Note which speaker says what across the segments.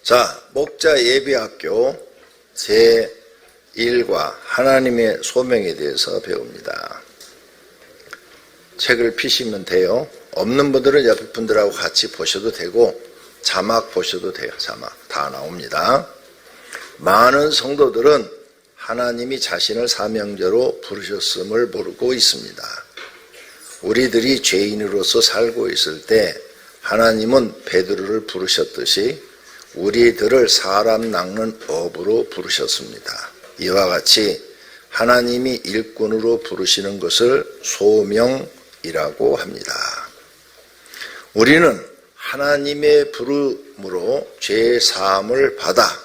Speaker 1: 자, 목자 예비학교 제1과 하나님의 소명에 대해서 배웁니다. 책을 피시면 돼요. 없는 분들은 옆에 분들하고 같이 보셔도 되고 자막 보셔도 돼요. 자막 다 나옵니다. 많은 성도들은 하나님이 자신을 사명자로 부르셨음을 모르고 있습니다. 우리들이 죄인으로서 살고 있을 때 하나님은 베드로를 부르셨듯이 우리들을 사람 낚는 업으로 부르셨습니다. 이와 같이 하나님이 일꾼으로 부르시는 것을 소명이라고 합니다. 우리는 하나님의 부름으로 죄 사함을 받아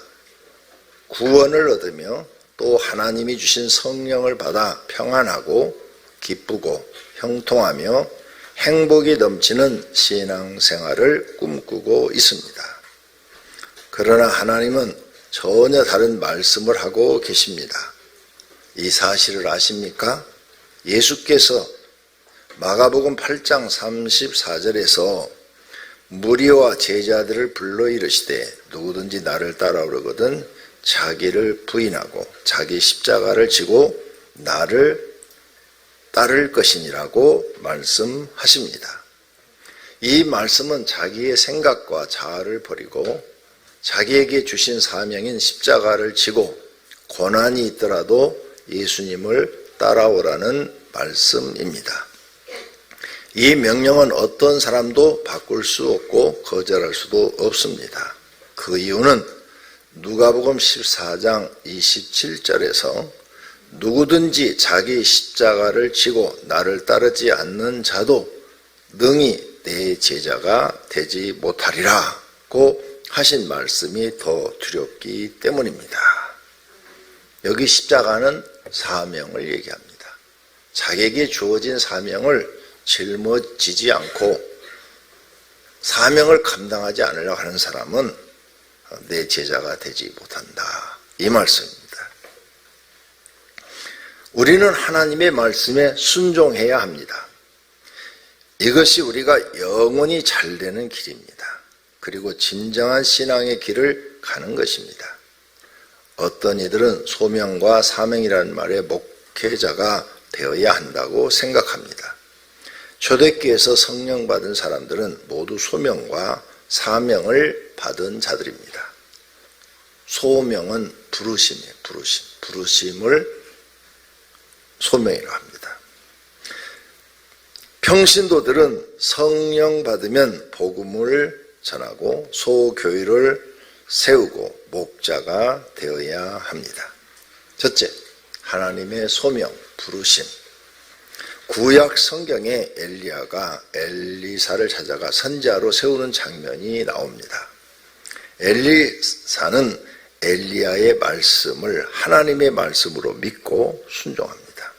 Speaker 1: 구원을 얻으며 또 하나님이 주신 성령을 받아 평안하고 기쁘고 형통하며 행복이 넘치는 신앙생활을 꿈꾸고 있습니다. 그러나 하나님은 전혀 다른 말씀을 하고 계십니다. 이 사실을 아십니까? 예수께서 마가복음 8장 34절에서 무리와 제자들을 불러 이르시되 누구든지 나를 따라오려거든 자기를 부인하고 자기 십자가를 지고 나를 따를 것이니라고 말씀하십니다. 이 말씀은 자기의 생각과 자아를 버리고 자기에게 주신 사명인 십자가를 지고 고난이 있더라도 예수님을 따라오라는 말씀입니다. 이 명령은 어떤 사람도 바꿀 수 없고 거절할 수도 없습니다. 그 이유는 누가복음 14장 27절에서 누구든지 자기 십자가를 지고 나를 따르지 않는 자도 능히 내 제자가 되지 못하리라고 하신 말씀이 더 두렵기 때문입니다. 여기 십자가는 사명을 얘기합니다. 자기에게 주어진 사명을 짊어지지 않고 사명을 감당하지 않으려고 하는 사람은 내 제자가 되지 못한다. 이 말씀입니다. 우리는 하나님의 말씀에 순종해야 합니다. 이것이 우리가 영원히 잘 되는 길입니다. 그리고 진정한 신앙의 길을 가는 것입니다. 어떤 이들은 소명과 사명이라는 말에 목회자가 되어야 한다고 생각합니다. 초대교회에서 성령 받은 사람들은 모두 소명과 사명을 받은 자들입니다. 소명은 부르심이에요. 부르심을 소명이라고 합니다. 평신도들은 성령 받으면 복음을 전하고 소교회를 세우고 목자가 되어야 합니다. 첫째, 하나님의 소명, 부르심. 구약 성경에 엘리야가 엘리사를 찾아가 선지자로 세우는 장면이 나옵니다. 엘리사는 엘리야의 말씀을 하나님의 말씀으로 믿고 순종합니다.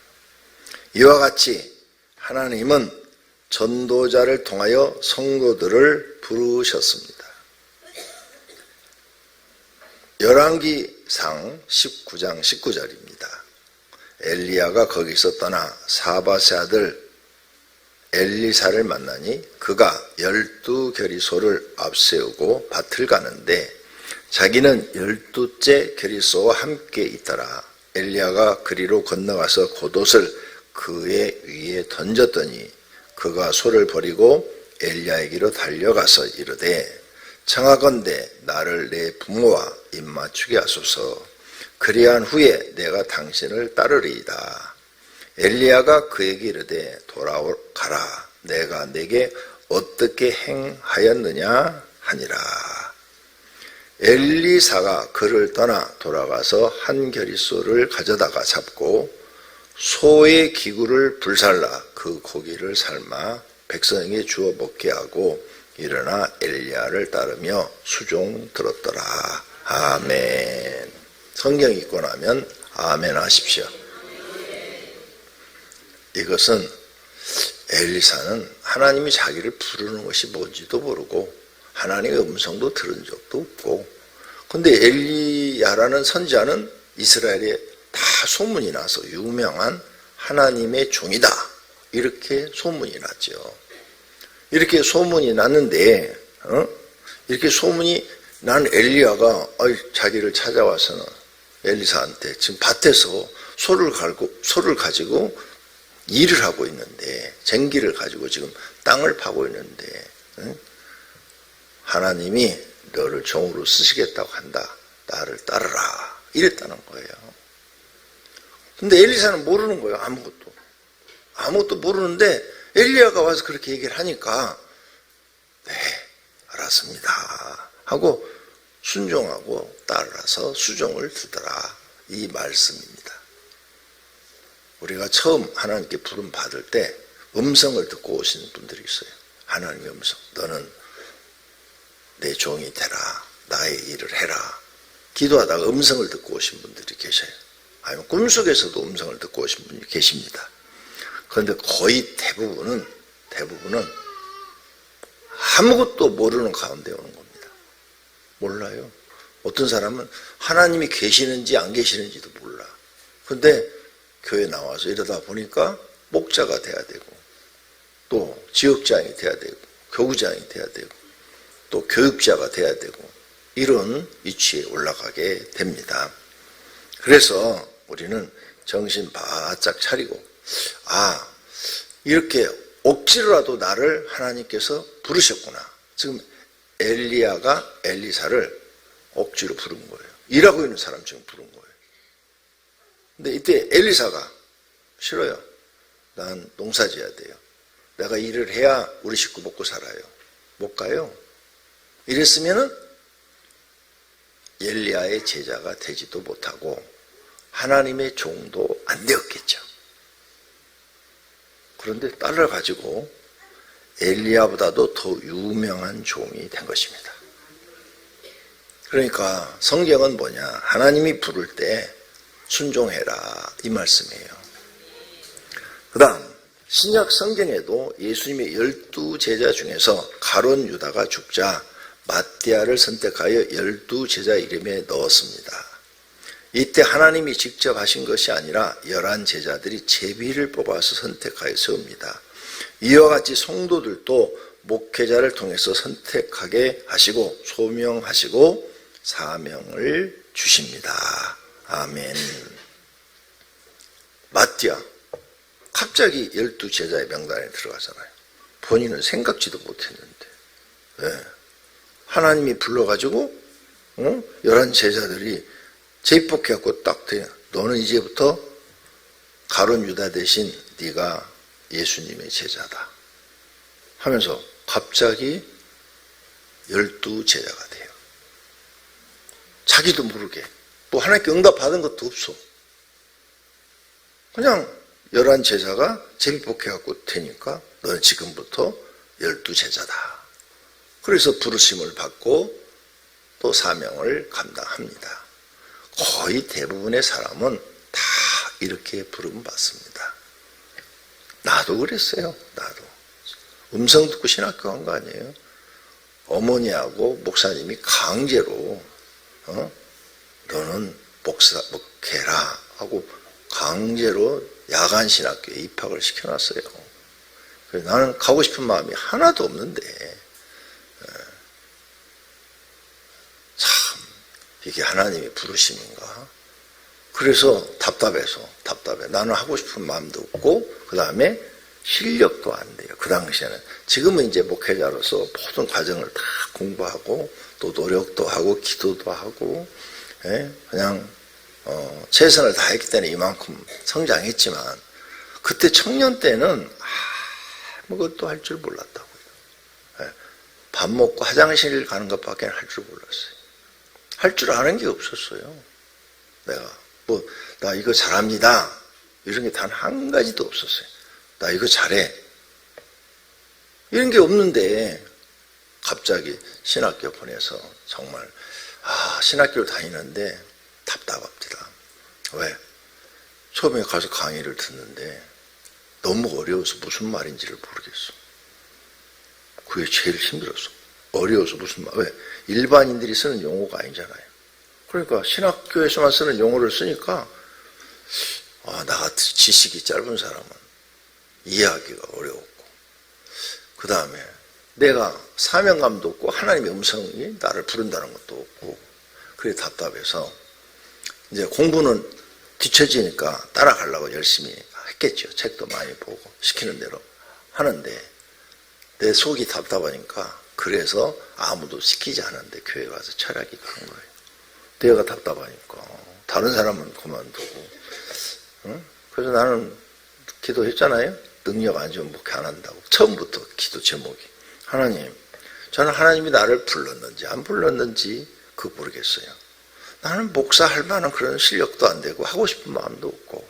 Speaker 1: 이와 같이 하나님은 전도자를 통하여 성도들을 부르셨습니다. 열왕기상 19장 19절입니다. 엘리야가 거기서 떠나 사밧의 아들 엘리사를 만나니 그가 12겨리소를 앞세우고 밭을 가는데 자기는 12째 겨리소와 함께 있더라. 엘리야가 그리로 건너가서 겉옷을 그의 위에 던졌더니 그가 소를 버리고 엘리야에게로 달려가서 이르되 청하건대 나를 내 부모와 입맞추게 하소서. 그리한 후에 내가 당신을 따르리이다. 엘리야가 그에게 이르되 돌아가라. 내가 내게 어떻게 행하였느냐 하니라. 엘리사가 그를 떠나 돌아가서 한 겨리소를 가져다가 잡고 소의 기구를 불살라 그 고기를 삶아 백성에게 주어 먹게 하고 일어나 엘리야를 따르며 수종 들었더라. 아멘. 성경 읽고 나면 아멘 하십시오. 이것은 엘리사는 하나님이 자기를 부르는 것이 뭔지도 모르고 하나님의 음성도 들은 적도 없고, 근데 엘리야라는 선지자는 이스라엘에 다 소문이 나서 유명한 하나님의 종이다 이렇게 소문이 났죠. 이렇게 소문이 났는데 이렇게 소문이 난 엘리야가 자기를 찾아와서는 엘리사한테 지금 밭에서 소를 가지고 일을 하고 있는데, 쟁기를 가지고 지금 땅을 파고 있는데, 응? 하나님이 너를 종으로 쓰시겠다고 한다. 나를 따르라. 이랬다는 거예요. 근데 엘리사는 모르는 거예요. 아무것도 모르는데 엘리야가 와서 그렇게 얘기를 하니까 네, 알았습니다 하고 순종하고 따라서 수종을 두더라. 이 말씀입니다. 우리가 처음 하나님께 부름 받을 때 음성을 듣고 오시는 분들이 있어요. 하나님의 음성. 너는 내 종이 되라. 나의 일을 해라. 기도하다가 음성을 듣고 오신 분들이 계셔요. 아니면 꿈속에서도 음성을 듣고 오신 분이 계십니다. 그런데 거의 대부분은 아무것도 모르는 가운데 오는 겁니다. 몰라요. 어떤 사람은 하나님이 계시는지 안 계시는지도 몰라. 그런데 교회 나와서 이러다 보니까 목자가 돼야 되고, 또 지역장이 돼야 되고, 교구장이 돼야 되고, 또 교육자가 돼야 되고, 이런 위치에 올라가게 됩니다. 그래서 우리는 정신 바짝 차리고, 이렇게 억지로라도 나를 하나님께서 부르셨구나. 지금 엘리야가 엘리사를 억지로 부른 거예요. 일하고 있는 사람 지금 부른 거예요. 근데 이때 엘리사가 싫어요. 난 농사 지어야 돼요. 내가 일을 해야 우리 식구 먹고 살아요. 못 가요. 이랬으면은 엘리야의 제자가 되지도 못하고 하나님의 종도 안 되었겠죠. 그런데 딸을 가지고 엘리야보다도 더 유명한 종이 된 것입니다. 그러니까 성경은 뭐냐? 하나님이 부를 때 순종해라 이 말씀이에요. 그 다음 신약 성경에도 예수님의 12제자 중에서 가룟 유다가 죽자 마띠아를 선택하여 12제자 이름에 넣었습니다. 이때 하나님이 직접 하신 것이 아니라 11제자들이 제비를 뽑아서 선택하여 세웁니다. 이와 같이 성도들도 목회자를 통해서 선택하게 하시고 소명하시고 사명을 주십니다. 아멘. 마띠아 갑자기 12제자의 명단에 들어가잖아요. 본인은 생각지도 못했는데 네. 하나님이 불러가지고 11제자들이 제입복해갖고 딱 돼. 너는 이제부터 가룟 유다 대신 네가 예수님의 제자다 하면서 갑자기 12제자가 돼요. 자기도 모르게 또 하나님께 응답 받은 것도 없어. 그냥 11제자가 제입복해갖고 되니까 너는 지금부터 12제자다. 그래서 부르심을 받고 또 사명을 감당합니다. 거의 대부분의 사람은 다 이렇게 부름 받습니다. 나도 그랬어요. 나도. 음성 듣고 신학교 간 거 아니에요. 어머니하고 목사님이 강제로 너는 목회라 하고 강제로 야간 신학교에 입학을 시켜놨어요. 그래서 나는 가고 싶은 마음이 하나도 없는데 참 이게 하나님의 부르심인가? 그래서 답답해. 나는 하고 싶은 마음도 없고 그 다음에 실력도 안 돼요. 그 당시에는. 지금은 이제 목회자로서 모든 과정을 다 공부하고 또 노력도 하고 기도도 하고 그냥 최선을 다했기 때문에 이만큼 성장했지만 그때 청년 때는 아무것도 할 줄 몰랐다고요. 밥 먹고 화장실 가는 것밖에 할 줄 몰랐어요. 할 줄 아는 게 없었어요. 내가 나 이거 잘합니다 이런 게 단 한 가지도 없었어요. 나 이거 잘해 이런 게 없는데 갑자기 신학교 보내서 정말 신학교를 다니는데 답답합니다. 왜? 처음에 가서 강의를 듣는데 너무 어려워서 무슨 말인지를 모르겠어. 그게 제일 힘들었어. 어려워서 무슨 말. 왜? 일반인들이 쓰는 용어가 아니잖아요. 그러니까 신학교에서만 쓰는 용어를 쓰니까 나같이 지식이 짧은 사람은 이해하기가 어려웠고 그 다음에 내가 사명감도 없고 하나님의 음성이 나를 부른다는 것도 없고 그래 답답해서 이제 공부는 뒤처지니까 따라가려고 열심히 했겠죠. 책도 많이 보고 시키는 대로 하는데 내 속이 답답하니까 그래서 아무도 시키지 않았는데 교회 가서 철학이 간 거예요. 내가 답답하니까 다른 사람은 그만두고 응? 그래서 나는 기도했잖아요. 능력 안 주면 목회 안 한다고. 처음부터 기도 제목이 하나님, 저는 하나님이 나를 불렀는지 안 불렀는지 그거 모르겠어요. 나는 목사할 만한 그런 실력도 안 되고 하고 싶은 마음도 없고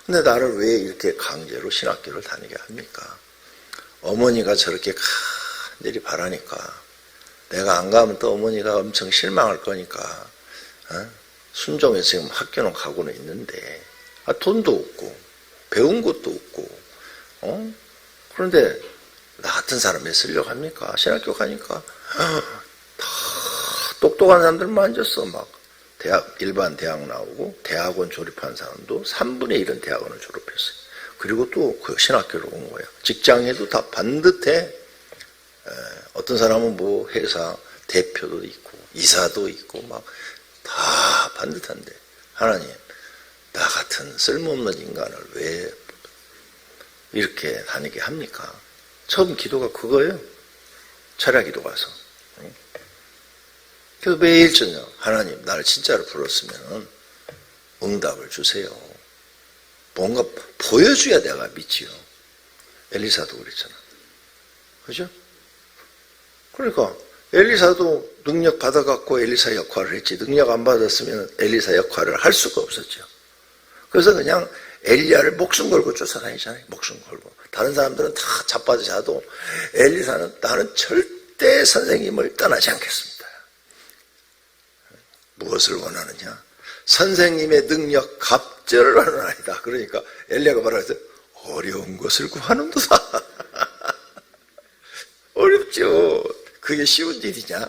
Speaker 1: 근데 나를 왜 이렇게 강제로 신학교를 다니게 합니까? 어머니가 저렇게 간절히 바라니까 내가 안 가면 또 어머니가 엄청 실망할 거니까 순종해서 지금 학교는 가고는 있는데 돈도 없고 배운 것도 없고 그런데 나 같은 사람에 쓰려고 합니까? 신학교 가니까 다 똑똑한 사람들만 앉았어. 막 일반 대학 나오고 대학원 졸업한 사람도 3분의 1은 대학원을 졸업했어요. 그리고 또 그 신학교로 온 거예요. 직장에도 다 반듯해. 어떤 사람은 뭐 회사 대표도 있고 이사도 있고 막 다 반듯한데 하나님, 나 같은 쓸모없는 인간을 왜 이렇게 다니게 합니까? 처음 기도가 그거예요. 철야 기도 가서. 그래서 매일 저녁 하나님 나를 진짜로 불렀으면 응답을 주세요. 뭔가 보여줘야 내가 믿지요. 엘리사도 그랬잖아. 그죠? 그러니까 엘리사도 능력 받아갖고 엘리사 역할을 했지. 능력 안 받았으면 엘리사 역할을 할 수가 없었죠. 그래서 그냥 엘리야를 목숨 걸고 쫓아다니잖아요. 목숨 걸고. 다른 사람들은 다 자빠져 자도 엘리사는 나는 절대 선생님을 떠나지 않겠습니다. 무엇을 원하느냐? 선생님의 능력 갑절을 하는 아니다. 그러니까 엘리야가 말하죠. 어려운 것을 구하는도다. 어렵죠. 그게 쉬운 일이냐?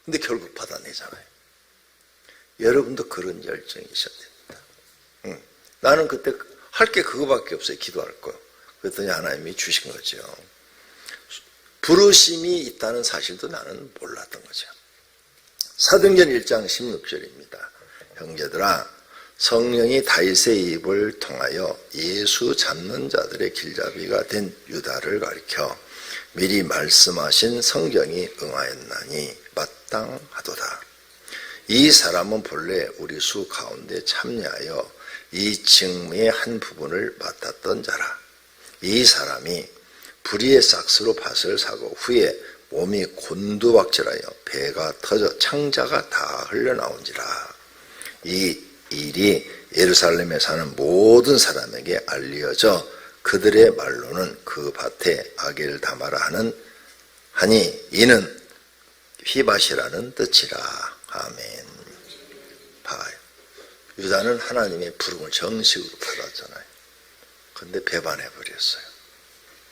Speaker 1: 근데 결국 받아내잖아요. 여러분도 그런 열정이 있어야 됩니다. 나는 그때 할 게 그거밖에 없어요. 기도할 거. 그랬더니 하나님이 주신 거죠. 부르심이 있다는 사실도 나는 몰랐던 거죠. 사도행전 1장 16절입니다. 형제들아, 성령이 다윗의 입을 통하여 예수 잡는 자들의 길잡이가 된 유다를 가리켜 미리 말씀하신 성경이 응하였나니 마땅하도다. 이 사람은 본래 우리 수 가운데 참여하여 이 직무의 한 부분을 맡았던 자라. 이 사람이 불의의 삭스로 밭을 사고 후에 몸이 곤두박질하여 배가 터져 창자가 다 흘러나온지라. 이 일이 예루살렘에 사는 모든 사람에게 알려져 그들의 말로는 그 밭에 아겔 다마라 하니 이는 휘밭이라는 뜻이라. 아멘. 봐요. 유다는 하나님의 부름을 정식으로 받았잖아요. 근데 배반해 버렸어요.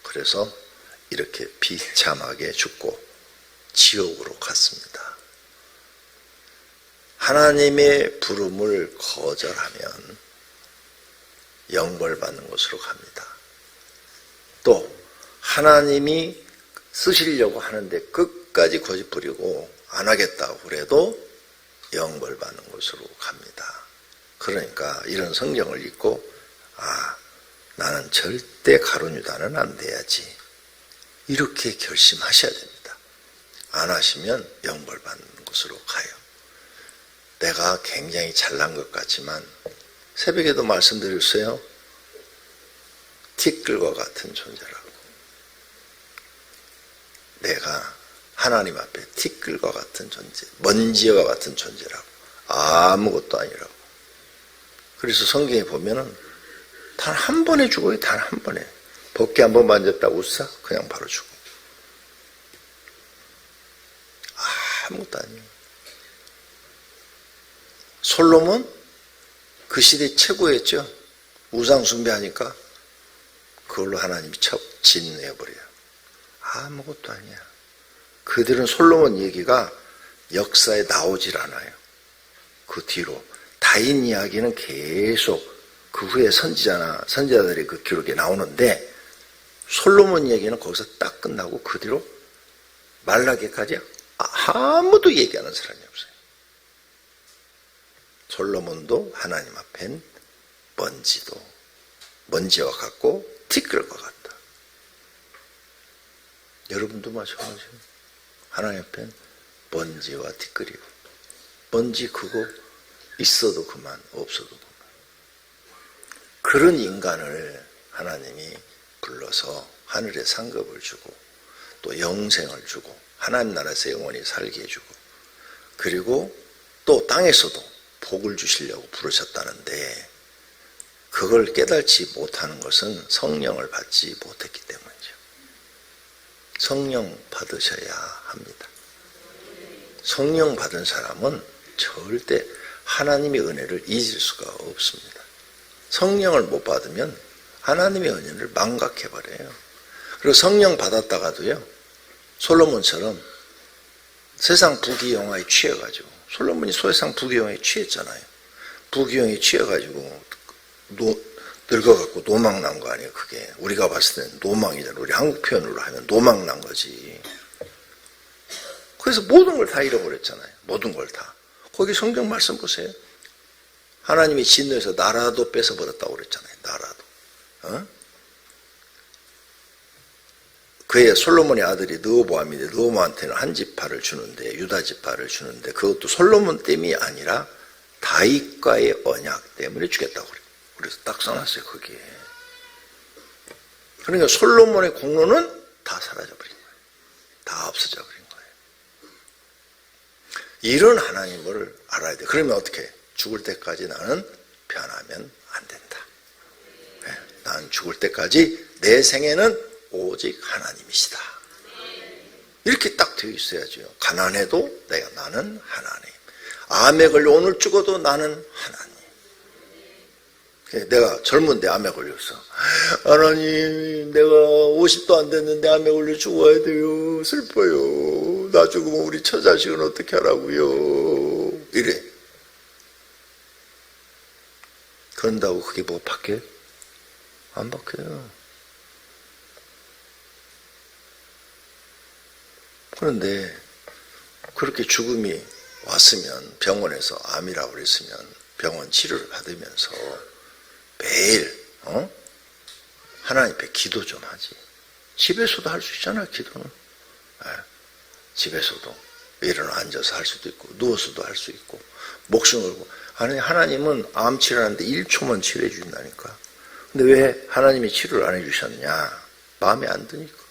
Speaker 1: 그래서 이렇게 비참하게 죽고 지옥으로 갔습니다. 하나님의 부름을 거절하면 영벌받는 곳으로 갑니다. 또 하나님이 쓰시려고 하는데 끝까지 고집 부리고 안 하겠다고 그래도 영벌받는 곳으로 갑니다. 그러니까 이런 성경을 읽고 나는 절대 가룟 유다는 안 돼야지. 이렇게 결심하셔야 됩니다. 안 하시면 영벌받는 곳으로 가요. 내가 굉장히 잘난 것 같지만 새벽에도 말씀드렸어요. 티끌과 같은 존재라고. 내가 하나님 앞에 티끌과 같은 존재, 먼지와 같은 존재라고. 아무것도 아니라고. 그래서 성경에 보면은 단 한 번에 죽어요. 단 한 번에. 벗개 한 번 만졌다고 웃어? 그냥 바로 죽어. 아무것도 아니에요. 솔로몬 그 시대 최고였죠. 우상 숭배하니까 그걸로 하나님이 진내버려요. 아무것도 아니야. 그들은 솔로몬 얘기가 역사에 나오질 않아요. 그 뒤로 다윗 이야기는 계속 그 후에 선지자들의 그 기록에 나오는데 솔로몬 얘기는 거기서 딱 끝나고 그 뒤로 말라기까지 아무도 얘기하는 사람이 없어요. 솔로몬도 하나님 앞엔 먼지와 같고 티끌과 같다. 여러분도 마찬가지예요. 하나님 앞엔 먼지와 티끌이고, 먼지 그거 있어도 그만, 없어도 그만. 그런 인간을 하나님이 불러서 하늘에 상급을 주고 또 영생을 주고 하나님 나라에서 영원히 살게 해주고, 그리고 또 땅에서도 복을 주시려고 부르셨다는데, 그걸 깨달지 못하는 것은 성령을 받지 못했기 때문이죠. 성령 받으셔야 합니다. 성령 받은 사람은 절대 하나님의 은혜를 잊을 수가 없습니다. 성령을 못 받으면 하나님의 은혜를 망각해버려요. 그리고 성령 받았다가도요, 솔로몬처럼 세상 부귀영화에 취해가지고, 솔로몬이 세상 부귀영화에 취했잖아요. 부귀영화에 취해가지고 늙어갖고 노망난 거 아니에요. 그게 우리가 봤을 때는 노망이잖아. 우리 한국 표현으로 하면 노망난 거지. 그래서 모든 걸 다 잃어버렸잖아요. 모든 걸 다. 거기 성경 말씀 보세요. 하나님이 진노해서 나라도 뺏어버렸다고 그랬잖아요. 나라도. 그의 솔로몬의 아들이 르호보암인데, 르호보암한테는 한 지파를 주는데, 유다 지파를 주는데, 그것도 솔로몬 때문이 아니라 다윗과의 언약 때문에 주겠다고 그래요. 그래서 딱 써놨어요, 거기에. 그러니까 솔로몬의 공로는 다 사라져버린 거예요. 다 없어져버린 거예요. 이런 하나님을 알아야 돼. 그러면 어떻게? 죽을 때까지 나는 변하면 안 된다. 네, 나는 죽을 때까지 내 생애는 오직 하나님이시다. 이렇게 딱 되어 있어야죠. 가난해도 나는 하나님. 암에 걸려 오늘 죽어도 나는 하나님. 내가 젊은데 암에 걸렸어. 하나님, 내가 50도 안 됐는데 암에 걸려 죽어야 돼요. 슬퍼요. 나 죽으면 우리 처자식은 어떻게 하라고요. 이래. 그런다고 그게 뭐 바뀌어요? 안 바뀌어요. 그런데 그렇게 죽음이 왔으면, 병원에서 암이라고 그랬으면 병원 치료를 받으면서 매일 하나님 앞에 기도 좀 하지. 집에서도 할 수 있잖아요, 기도는. 네. 집에서도 일어나 앉아서 할 수도 있고, 누워서도 할 수 있고, 목숨 걸고. 아니, 하나님은 암 치료하는데 1초만 치료해 주신다니까. 근데 왜 하나님이 치료를 안 해주셨냐? 마음에 안 드니까.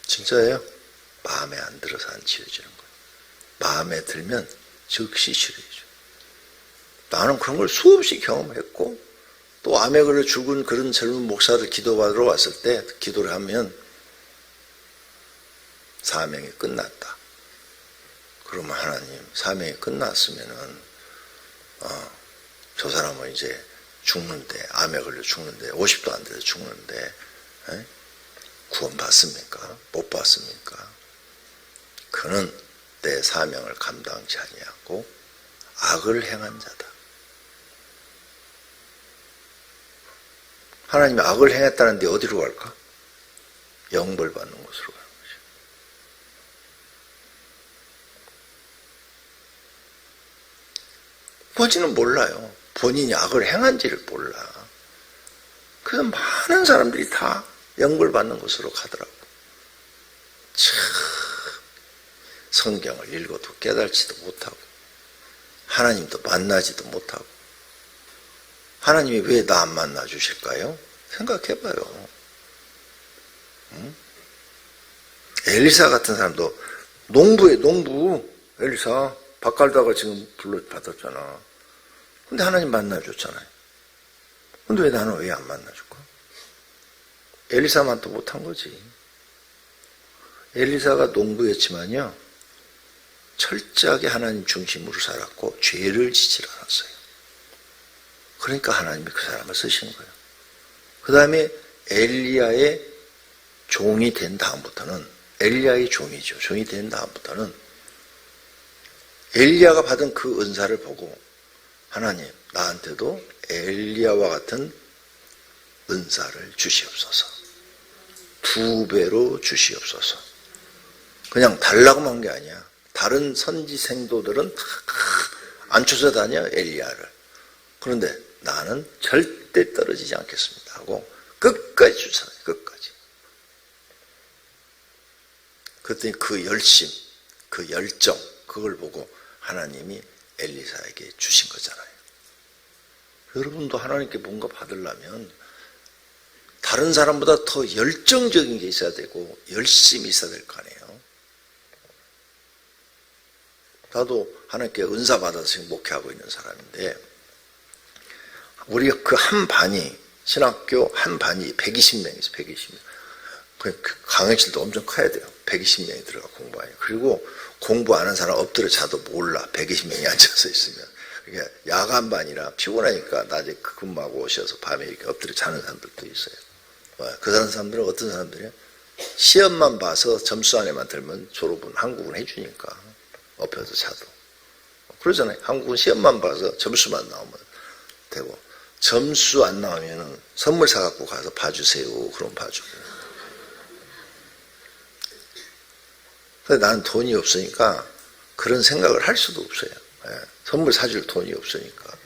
Speaker 1: 진짜예요? 마음에 안 들어서 안 치료해주는 거예요. 마음에 들면 즉시 치료해줘. 나는 그런 걸 수없이 경험했고, 또 암에 걸려 죽은 그런 젊은 목사들 기도받으러 왔을 때 기도를 하면 사명이 끝났다. 그러면 하나님, 사명이 끝났으면은 저 사람은 이제 죽는데, 암에 걸려 죽는데, 50도 안 돼서 죽는데 구원 받습니까? 못 받습니까? 그는 내 사명을 감당치 아니하고 악을 행한 자다. 하나님이 악을 행했다는데 어디로 갈까? 영벌 받는 곳으로 가는 거죠. 본인은 몰라요. 본인이 악을 행한지를 몰라. 그래서 많은 사람들이 다 영벌 받는 곳으로 가더라고. 참, 성경을 읽어도 깨달지도 못하고, 하나님도 만나지도 못하고, 하나님이 왜 나 안 만나 주실까요? 생각해봐요. 엘리사 같은 사람도 농부에 농부. 엘리사 밥 갈다가 지금 불러 받았잖아. 근데 하나님 만나줬잖아요. 근데 왜 나는 왜 안 만나줄까? 엘리사만 또 못한 거지. 엘리사가 농부였지만요, 철저하게 하나님 중심으로 살았고 죄를 지지 않았어요. 그러니까 하나님이 그 사람을 쓰신 거예요. 그 다음에 엘리야의 종이 된 다음부터는, 엘리야의 종이죠. 종이 된 다음부터는 엘리야가 받은 그 은사를 보고, 하나님, 나한테도 엘리야와 같은 은사를 주시옵소서. 2배로 주시옵소서. 그냥 달라고 한 게 아니야. 다른 선지 생도들은 다 안 쫓아다녀 엘리야를. 그런데 나는 절대 떨어지지 않겠습니다 하고 끝까지 쫓아다녀. 끝까지. 그랬더니 그 열심, 그 열정, 그걸 보고 하나님이 엘리사에게 주신 거잖아요. 여러분도 하나님께 뭔가 받으려면 다른 사람보다 더 열정적인 게 있어야 되고 열심히 있어야 될 거 아니에요. 나도 하나님께 은사 받아서 목회하고 있는 사람인데 우리 그 한 반이 신학교 한 반이 120명이죠. 120명. 그 강의실도 엄청 커야 돼요. 120명이 들어가 공부하니. 그리고 공부하는 사람 엎드려 자도 몰라. 120명이 앉아서 있으면. 그러니까 야간반이라 피곤하니까 낮에 근무하고 오셔서 밤에 이렇게 엎드려 자는 사람들도 있어요. 그 사람들은 어떤 사람들이에요? 시험만 봐서 점수 안에만 들면 졸업은 한국은 해주니까 엎혀서 자도. 그러잖아요. 한국은 시험만 봐서 점수만 나오면 되고 점수 안 나오면 선물 사갖고 가서 봐주세요. 그럼 봐주고. 근데 나는 돈이 없으니까 그런 생각을 할 수도 없어요. 선물 사줄 돈이 없으니까.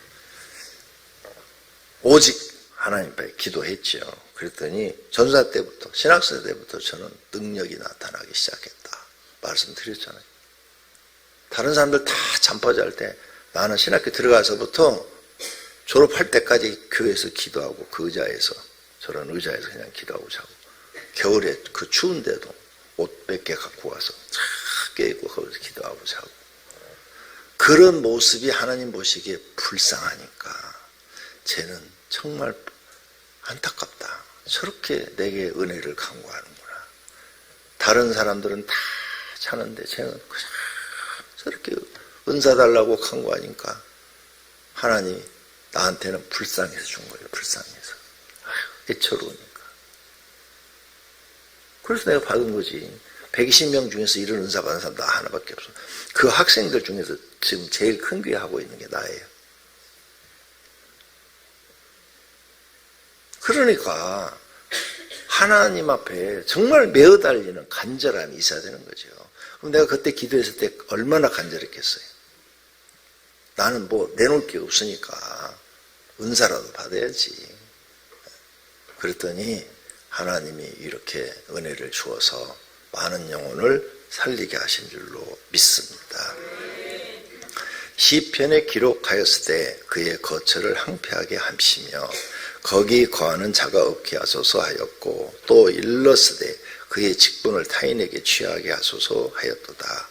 Speaker 1: 오직 하나님 앞에 기도했죠. 그랬더니 전사 때부터, 신학생 때부터 저는 능력이 나타나기 시작했다. 말씀드렸잖아요. 다른 사람들 다 잠바지 할 때 나는 신학교 들어가서부터 졸업할 때까지 교회에서 기도하고 그 의자에서, 저런 의자에서 그냥 기도하고 자고. 겨울에 그 추운데도 옷 몇 개 갖고 와서 쫙 깨입고 거기서 기도하고 자고. 그런 모습이 하나님 보시기에 불쌍하니까 쟤는 정말 안타깝다. 저렇게 내게 은혜를 간구하는구나. 다른 사람들은 다 자는데 쟤는 그냥 저렇게 은사 달라고 간구하니까 하나님이 나한테는 불쌍해서 준 거예요. 불쌍해서. 애처로우니까. 그래서 내가 받은 거지. 120명 중에서 이런 은사 받은 사람 나 하나밖에 없어. 그 학생들 중에서 지금 제일 큰 교회 하고 있는 게 나예요. 그러니까 하나님 앞에 정말 매어달리는 간절함이 있어야 되는 거죠. 그럼 내가 그때 기도했을 때 얼마나 간절했겠어요. 나는 뭐 내놓을 게 없으니까 은사라도 받아야지. 그랬더니 하나님이 이렇게 은혜를 주어서 많은 영혼을 살리게 하신 줄로 믿습니다. 시편에 기록하였을 때 그의 거처를 항폐하게 하시며 거기 거하는 자가 없게 하소서 하였고 또 일렀으되 그의 직분을 타인에게 취하게 하소서 하였도다.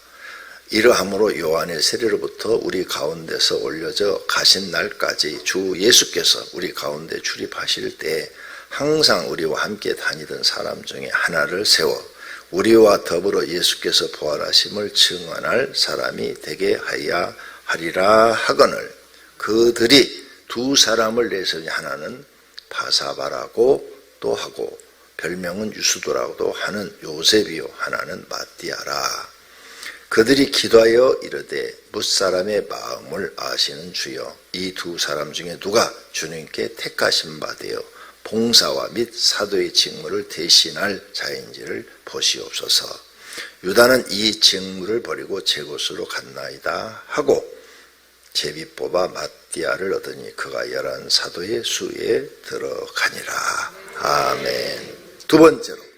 Speaker 1: 이러함으로 요한의 세례로부터 우리 가운데서 올려져 가신 날까지 주 예수께서 우리 가운데 출입하실 때 항상 우리와 함께 다니던 사람 중에 하나를 세워 우리와 더불어 예수께서 부활하심을 증언할 사람이 되게 하여야 하리라 하거늘 그들이 두 사람을 내세우니 하나는 바사바라고 또 하고 별명은 유수도라고도 하는 요셉이요 하나는 마띠아라. 그들이 기도하여 이르되 뭇사람의 마음을 아시는 주여 이 두 사람 중에 누가 주님께 택하신 바 되어 봉사와 및 사도의 직무를 대신할 자인지를 보시옵소서. 유다는 이 직무를 버리고 제 곳으로 갔나이다 하고 제비 뽑아 마띠아를 얻으니 그가 11 사도의 수에 들어가니라. 아멘. 두 번째로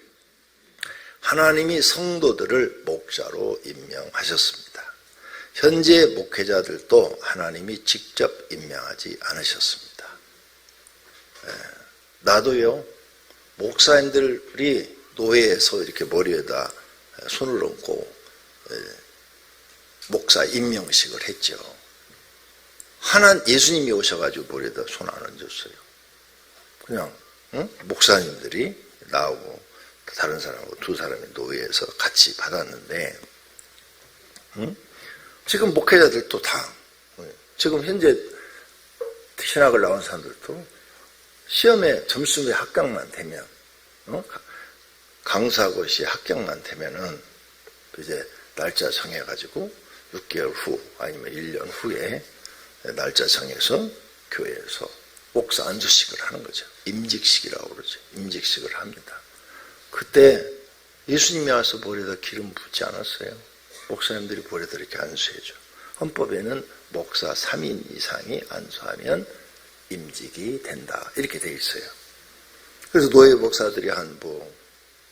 Speaker 1: 하나님이 성도들을 목자로 임명하셨습니다. 현재 목회자들도 하나님이 직접 임명하지 않으셨습니다. 나도요, 목사님들이 노회에서 이렇게 머리에다 손을 얹고 목사 임명식을 했죠. 예수님이 오셔가지고 머리에다 손 안 얹었어요. 그냥 목사님들이 나오고 다른 사람하고 두 사람이 노회에서 같이 받았는데 지금 목회자들도 다 지금 현재 신학을 나온 사람들도 시험에 점수에 합격만 되면 강사고시 합격만 되면은 이제 날짜 정해가지고 6개월 후 아니면 1년 후에 날짜 정해서 교회에서 목사 안수식을 하는 거죠. 임직식이라고 그러죠. 임직식을 합니다. 그때 예수님이 와서 볼에다 기름 붓지 않았어요. 목사님들이 볼에다 이렇게 안수해줘. 헌법에는 목사 3인 이상이 안수하면 임직이 된다. 이렇게 돼 있어요. 그래서 노예 목사들이 한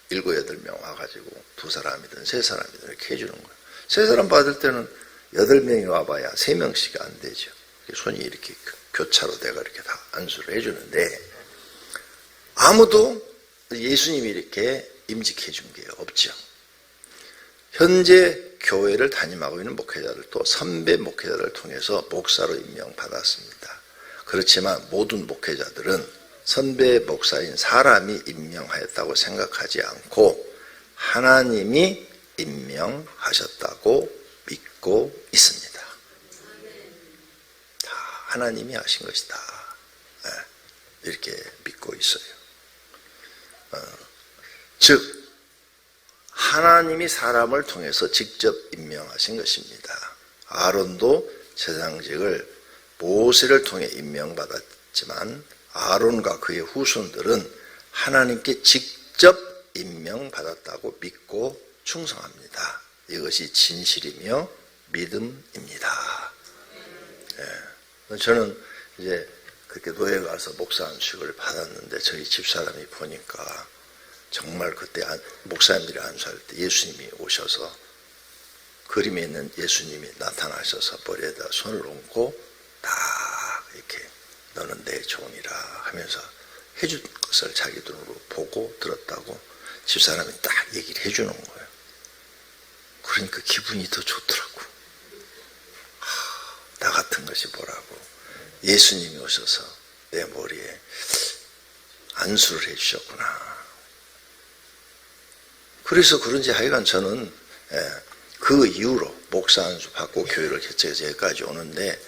Speaker 1: 7, 8명 와가지고 2사람이든 3사람이든 이렇게 해주는 거예요. 3사람 받을 때는 8명이 와봐야 3명씩 안 되죠. 손이 이렇게 교차로 내가 이렇게 다 안수를 해주는데 아무도 예수님이 이렇게 임직해 준 게 없죠. 현재 교회를 담임하고 있는 목회자들도 선배 목회자들을 통해서 목사로 임명받았습니다. 그렇지만 모든 목회자들은 선배 목사인 사람이 임명하였다고 생각하지 않고 하나님이 임명하셨다고 믿고 있습니다. 다 하나님이 하신 것이다. 이렇게 믿고 있어요. 즉 하나님이 사람을 통해서 직접 임명하신 것입니다. 아론도 제사장직을 모세를 통해 임명받았지만 아론과 그의 후손들은 하나님께 직접 임명받았다고 믿고 충성합니다. 이것이 진실이며 믿음입니다. 저는 이제 그렇게 노예 가서 목사 안수를 받았는데 저희 집사람이 보니까 정말 그때 목사님들이 안수할 때 예수님이 오셔서 그림에 있는 예수님이 나타나셔서 머리에다 손을 얹고 딱 이렇게 너는 내 종이라 하면서 해준 것을 자기 눈으로 보고 들었다고 집사람이 딱 얘기를 해주는 거예요. 그러니까 기분이 더 좋더라고. 나 같은 것이 뭐라고. 예수님이 오셔서 내 머리에 안수를 해주셨구나. 그래서 그런지 하여간 저는 그 이후로 목사 안수 받고 교회를 개척해서 여기까지 오는데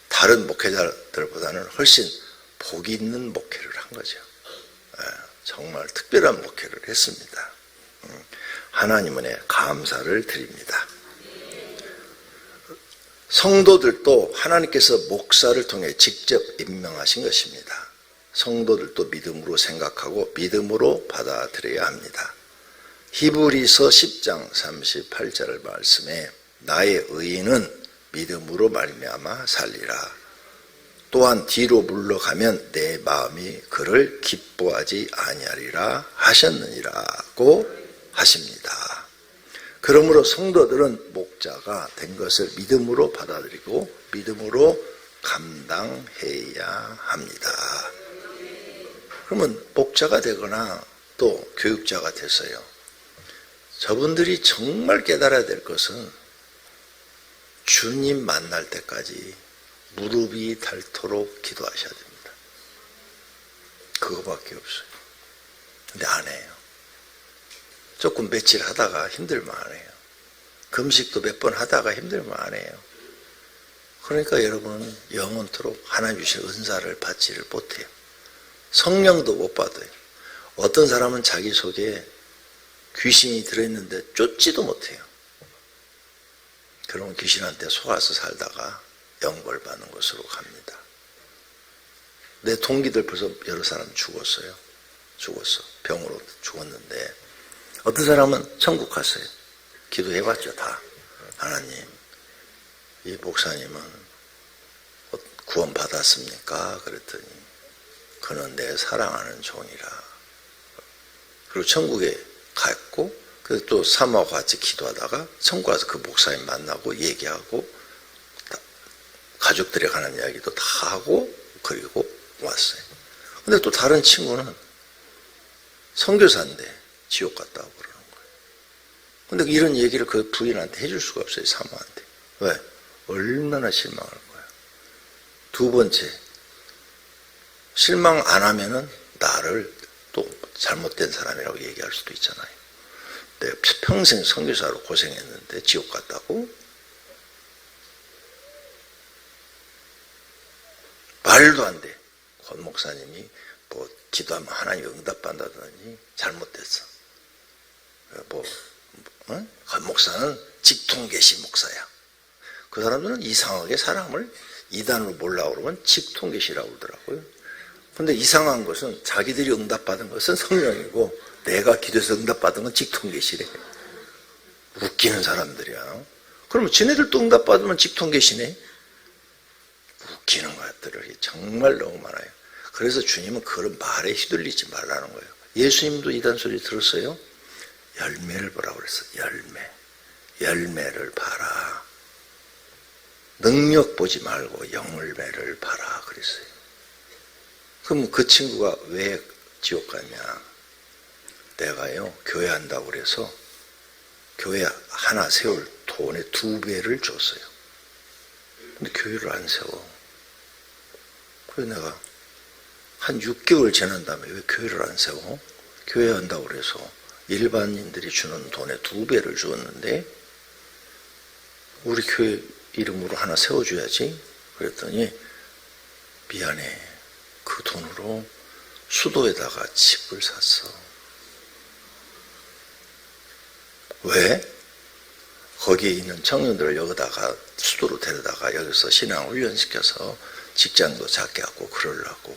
Speaker 1: 다른 목회자들보다는 훨씬 복이 있는 목회를 한 거죠. 정말 특별한 목회를 했습니다. 하나님 은혜 감사를 드립니다. 성도들도 하나님께서 목사를 통해 직접 임명하신 것입니다. 성도들도 믿음으로 생각하고 믿음으로 받아들여야 합니다. 히브리서 10장 38절 말씀에 나의 의인은 믿음으로 말미암아 살리라. 또한 뒤로 물러가면 내 마음이 그를 기뻐하지 아니하리라 하셨느니라고 하십니다. 그러므로 성도들은 목자가 된 것을 믿음으로 받아들이고 믿음으로 감당해야 합니다. 그러면 목자가 되거나 또 교육자가 돼서요. 저분들이 정말 깨달아야 될 것은 주님 만날 때까지 무릎이 닳도록 기도하셔야 됩니다. 그거밖에 없어요. 근데 안 해요. 조금 며칠 하다가 힘들면 안 해요. 금식도 몇 번 하다가 힘들면 안 해요. 그러니까 여러분은 영원토록 하나님 주신 은사를 받지를 못해요. 성령도 못 받아요. 어떤 사람은 자기 속에 귀신이 들어있는데 쫓지도 못해요. 그러면 귀신한테 속아서 살다가 영벌 받는 곳으로 갑니다. 내 동기들 벌써 여러 사람 죽었어요. 죽었어. 병으로 죽었는데 어떤 사람은 천국 갔어요. 기도해봤죠. 다. 하나님, 이 목사님은 구원 받았습니까? 그랬더니 그는 내 사랑하는 종이라. 그리고 천국에 갔고 그래서 또 사모하고 같이 기도하다가 천국 가서 그 목사님 만나고 얘기하고 가족들이 가는 이야기도 다 하고 그리고 왔어요. 근데 또 다른 친구는 선교사인데 지옥 갔다고 그러는 거예요. 근데 이런 얘기를 그 부인한테 해줄 수가 없어요. 사모한테. 왜? 얼마나 실망할 거야. 두 번째, 실망 안 하면은 나를 또 잘못된 사람이라고 얘기할 수도 있잖아요. 내가 평생 선교사로 고생했는데 지옥 갔다고? 말도 안 돼. 권 목사님이 뭐 기도하면 하나님 응답받는다더니 잘못됐어. 권 목사는 직통계시 목사야. 그 사람들은 이상하게 사람을 이단으로 몰라고 그러면 직통계시라고 그러더라고요. 근데 이상한 것은 자기들이 응답받은 것은 성령이고 내가 기도해서 응답받은 건 직통계시래. 웃기는 사람들이야. 그러면 지네들도 응답받으면 직통계시네. 웃기는 것들이 정말 너무 많아요. 그래서 주님은 그런 말에 휘둘리지 말라는 거예요. 예수님도 이단 소리 들었어요? 열매를 보라고 그랬어. 열매를 봐라. 능력 보지 말고 열매를 봐라 그랬어요. 그럼 그 친구가 왜 지옥 갔냐? 내가요 교회 한다고 그래서 교회 하나 세울 돈의 2배를 줬어요. 근데 교회를 안 세워. 그래서 내가 한 6개월 지난 다음에 왜 교회를 안 세워? 교회 한다고 그래서 일반인들이 주는 돈의 2배를 주었는데 우리 교회 이름으로 하나 세워줘야지. 그랬더니 미안해. 그 돈으로 수도에다가 집을 샀어. 왜? 거기에 있는 청년들을 여기다가 수도로 데려다가 여기서 신앙 훈련시켜서 직장도 작게 하고 그러려고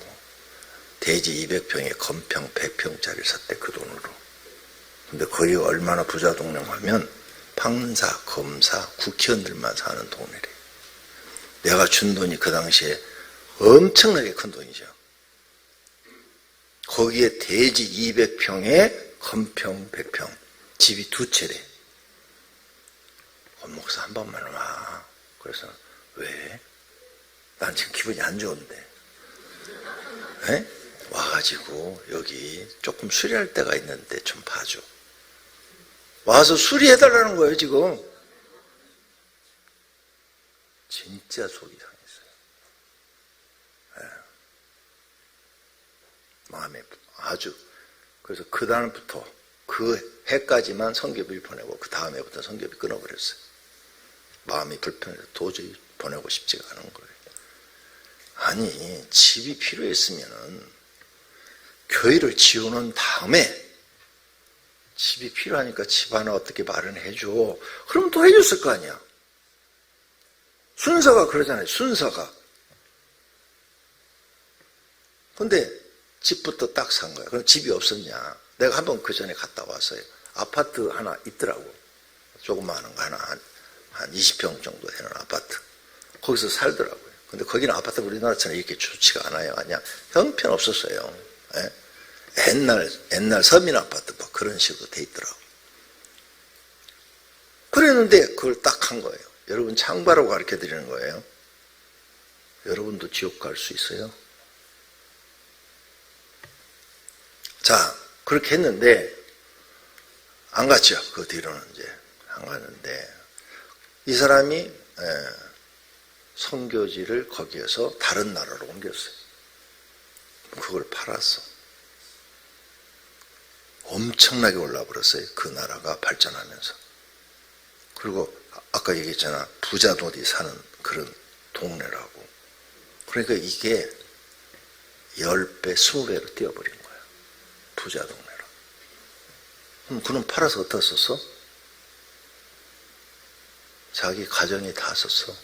Speaker 1: 대지 200평에 건평 100평짜리를 샀대 그 돈으로. 근데 거기가 얼마나 부자 동네냐면 판사, 검사, 국회의원들만 사는 동네래. 내가 준 돈이 그 당시에 엄청나게 큰 돈이죠. 거기에 대지 200평에 건평 100평 집이 2채래. 목사 한 번만 와. 그래서 왜? 난 지금 기분이 안 좋은데. 에? 와가지고 여기 조금 수리할 데가 있는데 좀 봐줘. 와서 수리해달라는 거예요 지금. 진짜 속이 상했어요. 네. 마음에 아주. 그래서 그 다음부터 그 해까지만 성교비를 보내고 그 다음 해부터 성교비 끊어버렸어요. 마음이 불편해서 도저히 보내고 싶지가 않은 거예요. 아니 집이 필요했으면은 교회를 지어놓은 다음에 집이 필요하니까 집 하나 어떻게 마련해줘. 그럼 또 해줬을 거 아니야. 순서가 그러잖아요. 순서가. 근데 집부터 딱 산 거야. 그럼 집이 없었냐. 내가 한번 그 전에 갔다 왔어요. 아파트 하나 있더라고. 조그마한 거 하나 한 20평 정도 되는 아파트. 거기서 살더라고요. 근데 거기는 아파트가 우리나라처럼 이렇게 좋지가 않아요. 그냥 형편없었어요. 예? 옛날 서민 아파트 뭐 그런 식으로 돼 있더라고. 그랬는데 그걸 딱 한 거예요. 여러분 창바라고 가르쳐 드리는 거예요. 여러분도 지옥 갈 수 있어요? 자, 그렇게 했는데 안 갔죠. 그 뒤로는 이제 안 갔는데 이 사람이 선교지를 거기에서 다른 나라로 옮겼어요. 그걸 팔았어. 엄청나게 올라버렸어요. 그 나라가 발전하면서. 그리고 아까 얘기했잖아. 부자들이 사는 그런 동네라고. 그러니까 이게 10배, 20배로 뛰어버린 거야. 부자 동네로. 그럼 그는 팔아서 어디다 썼어? 자기 가정이 다 썼어.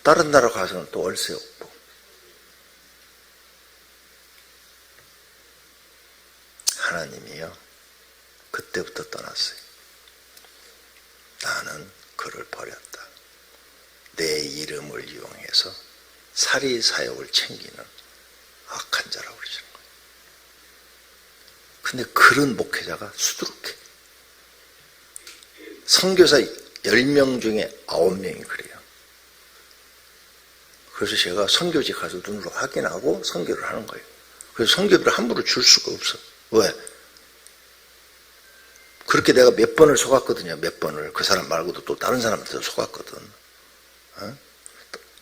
Speaker 1: 다른 나라 가서는 또 월세 없고. 하나님이요. 그때부터 떠났어요. 나는 그를 버렸다. 내 이름을 이용해서 사리사욕을 챙기는 악한 자라고 그러시는 거예요. 근데 그런 목회자가 수두룩해. 선교사 10명 중에 9명이 그래요. 그래서 제가 선교지 가서 눈으로 확인하고 선교를 하는 거예요. 그래서 선교비를 함부로 줄 수가 없어. 왜? 그렇게 내가 몇 번을 속았거든요. 몇 번을. 그 사람 말고도 또 다른 사람한테도 속았거든. 어?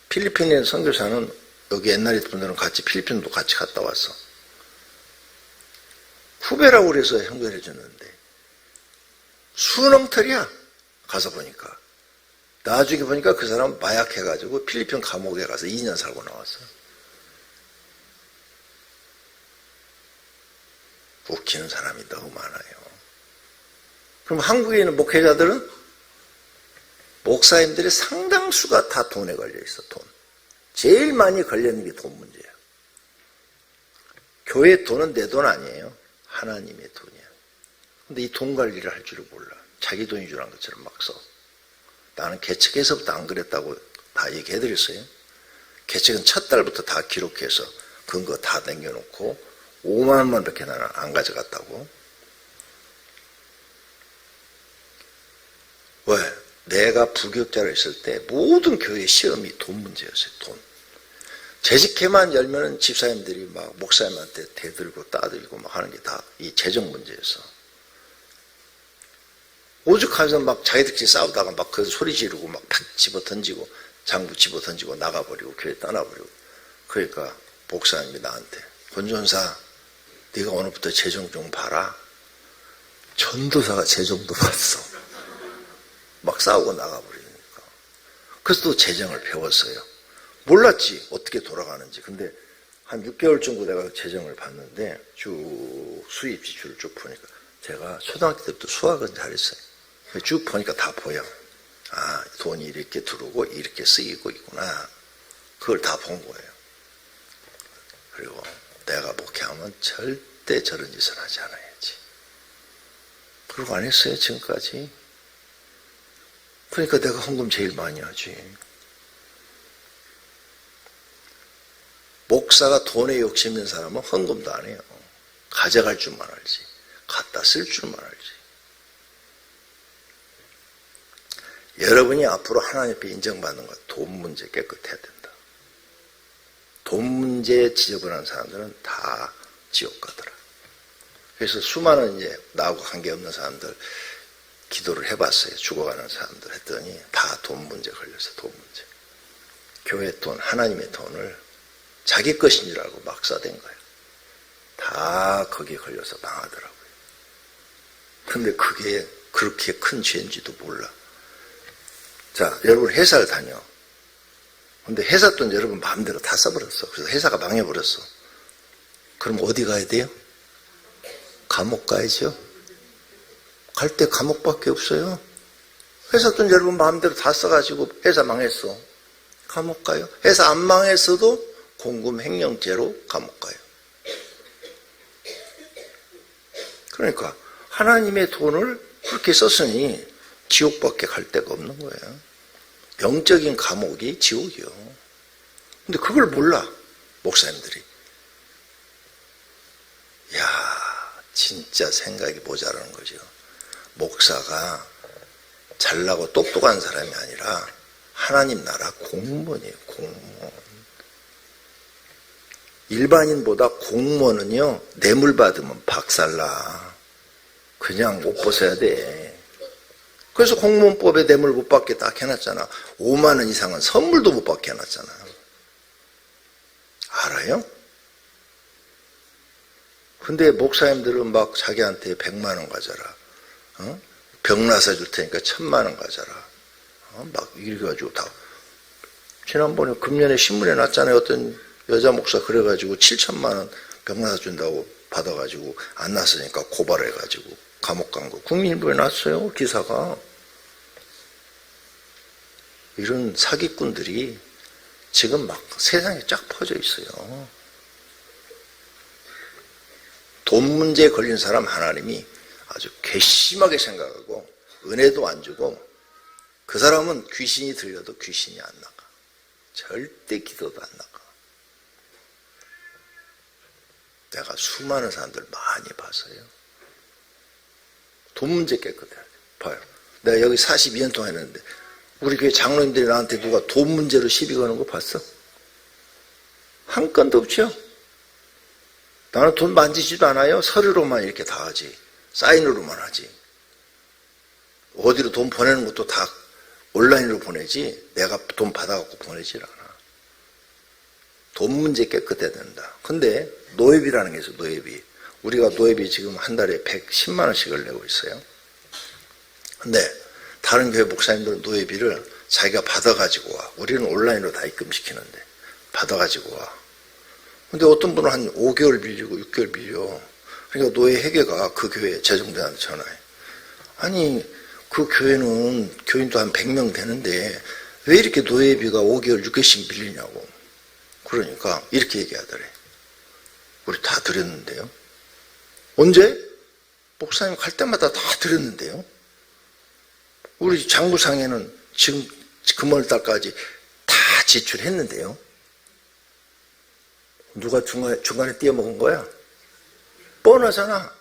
Speaker 1: 필리핀에 선교사는 여기 옛날에 분들은 같이 필리핀도 같이 갔다 왔어. 후배라고 그래서 연결해 줬는데 수렁털이야. 가서 보니까. 나중에 보니까 그 사람은 마약해가지고 필리핀 감옥에 가서 2년 살고 나왔어. 웃기는 사람이 너무 많아요. 그럼 한국에 있는 목회자들은 목사님들의 상당수가 다 돈에 걸려 있어. 돈. 제일 많이 걸리는 게 돈 문제야. 교회 돈은 내 돈 아니에요. 하나님의 돈이야. 근데 이 돈 관리를 할 줄을 몰라. 자기 돈인 줄 아는 것처럼 막 써. 나는 개척에서부터 안 그랬다고 다 얘기해드렸어요. 개척은 첫 달부터 다 기록해서 근거 다 남겨놓고 5만 원만 밖에 나는 안 가져갔다고. 왜? 내가 부교육자로 있을 때 모든 교회 시험이 돈 문제였어요. 돈. 재직회만 열면은 집사님들이 막 목사님한테 대들고 따들고 막 하는 게 다 이 재정 문제였어. 오죽하면서 막 자기들끼리 싸우다가 막 그 소리 지르고 막 팍 집어 던지고 장부 집어 던지고 나가버리고 교회 떠나버리고. 그러니까 목사님이 나한테 권전사 네가 오늘부터 재정 좀 봐라. 전도사가 재정도 봤어. 막 싸우고 나가버리니까. 그래서 또 재정을 배웠어요. 몰랐지 어떻게 돌아가는지. 근데 한 6개월 정도 내가 재정을 봤는데 쭉 수입 지출을 쭉 보니까 제가 초등학교 때부터 수학은 잘했어요. 쭉 보니까 다 보여. 아, 돈이 이렇게 들어오고 이렇게 쓰이고 있구나. 그걸 다 본 거예요. 그리고 내가 목회하면 절대 저런 짓을 하지 않아야지. 그러고 안 했어요 지금까지. 그러니까 내가 헌금 제일 많이 하지. 목사가 돈에 욕심 있는 사람은 헌금도 안 해요. 가져갈 줄만 알지. 갖다 쓸 줄만 알지. 여러분이 앞으로 하나님 앞에 인정받는 것, 돈 문제 깨끗해야 된다. 돈 문제 지저분한 사람들은 다 지옥 가더라. 그래서 수많은 이제 나하고 관계없는 사람들 기도를 해봤어요. 죽어가는 사람들 했더니 다 돈 문제 걸려서 돈 문제. 교회 돈, 하나님의 돈을 자기 것인 줄 알고 막 써댄 거예요. 다 거기에 걸려서 망하더라고요. 근데 그게 그렇게 큰 죄인지도 몰라. 자, 여러분 회사를 다녀. 근데 회사 돈 여러분 마음대로 다 써버렸어. 그래서 회사가 망해버렸어. 그럼 어디 가야 돼요? 감옥 가야죠. 갈 때 감옥밖에 없어요. 회사 돈 여러분 마음대로 다 써가지고 회사 망했어. 감옥 가요. 회사 안 망했어도 공금 횡령죄로 감옥 가요. 그러니까 하나님의 돈을 그렇게 썼으니 지옥밖에 갈 데가 없는 거예요. 영적인 감옥이 지옥이요. 근데 그걸 몰라 목사님들이. 야, 진짜 생각이 모자라는 거죠. 목사가 잘나고 똑똑한 사람이 아니라 하나님 나라 공무원이에요. 공무원. 일반인보다 공무원은요 뇌물 받으면 박살나. 그냥 못 벗어야 돼. 그래서 공무원법에 뇌물 못 받게 딱 해놨잖아. 5만 원 이상은 선물도 못 받게 해놨잖아. 알아요? 근데 목사님들은 막 자기한테 100만 원 가져라. 병 나서 줄 테니까 1000만 원 가져라. 막 이래가지고 다. 지난번에 금년에 신문에 났잖아요. 어떤 여자 목사 그래가지고 7천만 원 병 나서 준다고 받아가지고 안 났으니까 고발해가지고 감옥 간 거. 국민일보에 났어요. 기사가. 이런 사기꾼들이 지금 막 세상에 쫙 퍼져 있어요. 돈 문제에 걸린 사람 하나님이 아주 괘씸하게 생각하고 은혜도 안 주고 그 사람은 귀신이 들려도 귀신이 안 나가. 절대 기도도 안 나가. 내가 수많은 사람들 많이 봤어요. 돈 문제 깨끗해야 돼. 봐요. 내가 여기 42년 동안 했는데 우리 교회 장로님들이 나한테 누가 돈 문제로 시비 거는 거 봤어? 한 건도 없죠? 나는 돈 만지지도 않아요. 서류로만 이렇게 다 하지. 사인으로만 하지. 어디로 돈 보내는 것도 다 온라인으로 보내지 내가 돈 받아갖고 보내질 않아. 돈 문제 깨끗해야 된다. 근데 노예비라는 게 있어. 노예비. 우리가 노예비 지금 한 달에 110만 원씩을 내고 있어요. 근데 다른 교회 목사님들은 노예비를 자기가 받아가지고 와. 우리는 온라인으로 다 입금시키는데 받아가지고 와. 근데 어떤 분은 한 5개월 빌리고 6개월 빌려. 그러니까 노예 회계가 그 교회 재정대한테 전화해. 아니 그 교회는 교인도 한 100명 되는데 왜 이렇게 노예비가 5개월 6개월씩 빌리냐고. 그러니까 이렇게 얘기하더래. 우리 다 드렸는데요. 언제? 목사님 갈 때마다 다 드렸는데요. 우리 장부상에는 지금 금월달까지 다 지출했는데요. 누가 중간에 띄어먹은 거야? 뻔하잖아.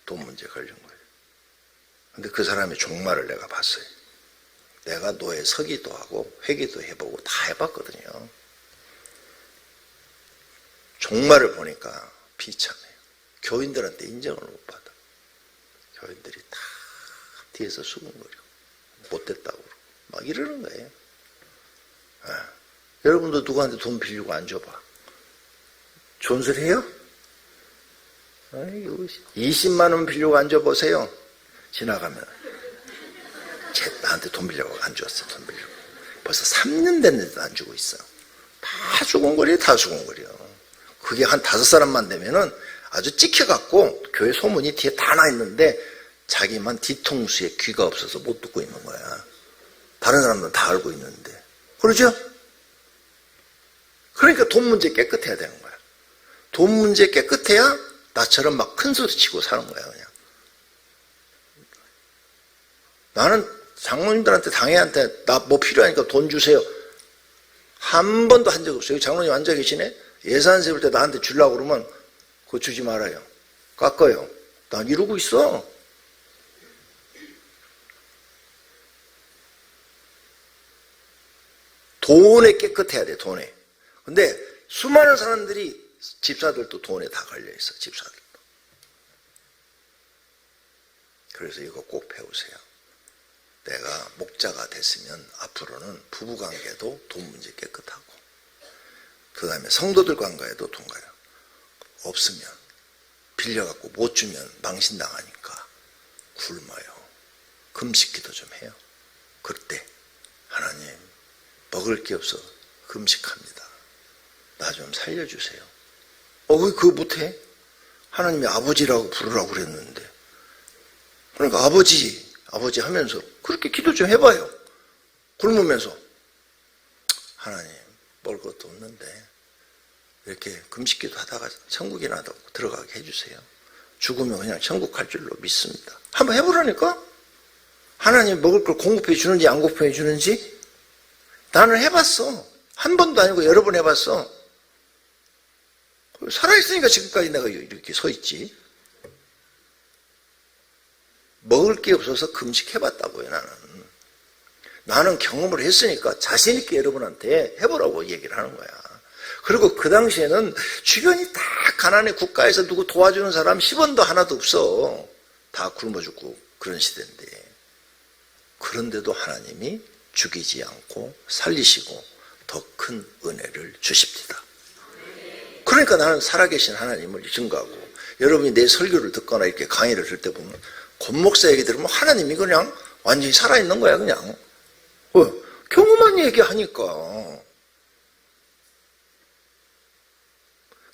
Speaker 1: 돈 문제 걸린 거예요. 근데 그 사람의 종말을 내가 봤어요. 내가 노예 서기도 하고 회기도 해보고 다 해봤거든요. 종말을 보니까 비참해요. 교인들한테 인정을 못 받아. 교인들이 다 뒤에서 수근거려. 못됐다고 그러고 막 이러는 거예요. 여러분도 누구한테 돈 빌리고 안 줘봐. 좋은 소리 해요? 20만 원 빌리고 안 줘보세요. 지나가면 나한테 돈 빌려고 안 줬어. 돈 빌려고 벌써 3년 됐는데도 안 주고 있어. 다 수근거려. 다 수근거려. 그게 한 5사람만 되면은 아주 찍혀갖고 교회 소문이 뒤에 다 나 있는데 자기만 뒤통수에 귀가 없어서 못 듣고 있는 거야. 다른 사람들은 다 알고 있는데. 그러죠? 그러니까 돈 문제 깨끗해야 되는 거야. 돈 문제 깨끗해야 나처럼 막 큰 소리 치고 사는 거야, 그냥. 나는 장로님들한테 당회한테 나 뭐 필요하니까 돈 주세요. 한 번도 한 적 없어요. 장로님 앉아 계시네? 예산 세울 때 나한테 주려고 그러면 그거 주지 말아요. 깎아요. 난 이러고 있어. 돈에 깨끗해야 돼, 돈에. 근데 수많은 사람들이 집사들도 돈에 다 걸려있어, 집사들도. 그래서 이거 꼭 배우세요. 내가 목자가 됐으면 앞으로는 부부관계도 돈 문제 깨끗하고 그 다음에 성도들 관계에도 돈 가요. 없으면 빌려갖고 못 주면 망신당하니까 굶어요. 금식기도 좀 해요. 그때 하나님 먹을 게 없어 금식합니다. 나 좀 살려주세요. 왜 그거 못해? 하나님이 아버지라고 부르라고 그랬는데. 그러니까 아버지 하면서 그렇게 기도 좀 해봐요. 굶으면서 하나님 먹을 것도 없는데 이렇게 금식기도 하다가 천국이나 들어가게 해주세요. 죽으면 그냥 천국 갈 줄로 믿습니다. 한번 해보라니까. 하나님 먹을 걸 공급해 주는지 안 공급해 주는지 나는 해봤어. 한 번도 아니고 여러 번 해봤어. 살아있으니까 지금까지 내가 이렇게 서 있지. 먹을 게 없어서 금식해봤다고요. 나는 경험을 했으니까 자신있게 여러분한테 해보라고 얘기를 하는 거야. 그리고 그 당시에는 주변이 다 가난해. 국가에서 누구 도와주는 사람 10원도 하나도 없어. 다 굶어 죽고 그런 시대인데. 그런데도 하나님이 죽이지 않고 살리시고 더 큰 은혜를 주십니다. 그러니까 나는 살아계신 하나님을 증거하고, 여러분이 내 설교를 듣거나 이렇게 강의를 들 때 보면 권목사 얘기 들으면 하나님이 그냥 완전히 살아있는 거야. 그냥 경험한 얘기하니까.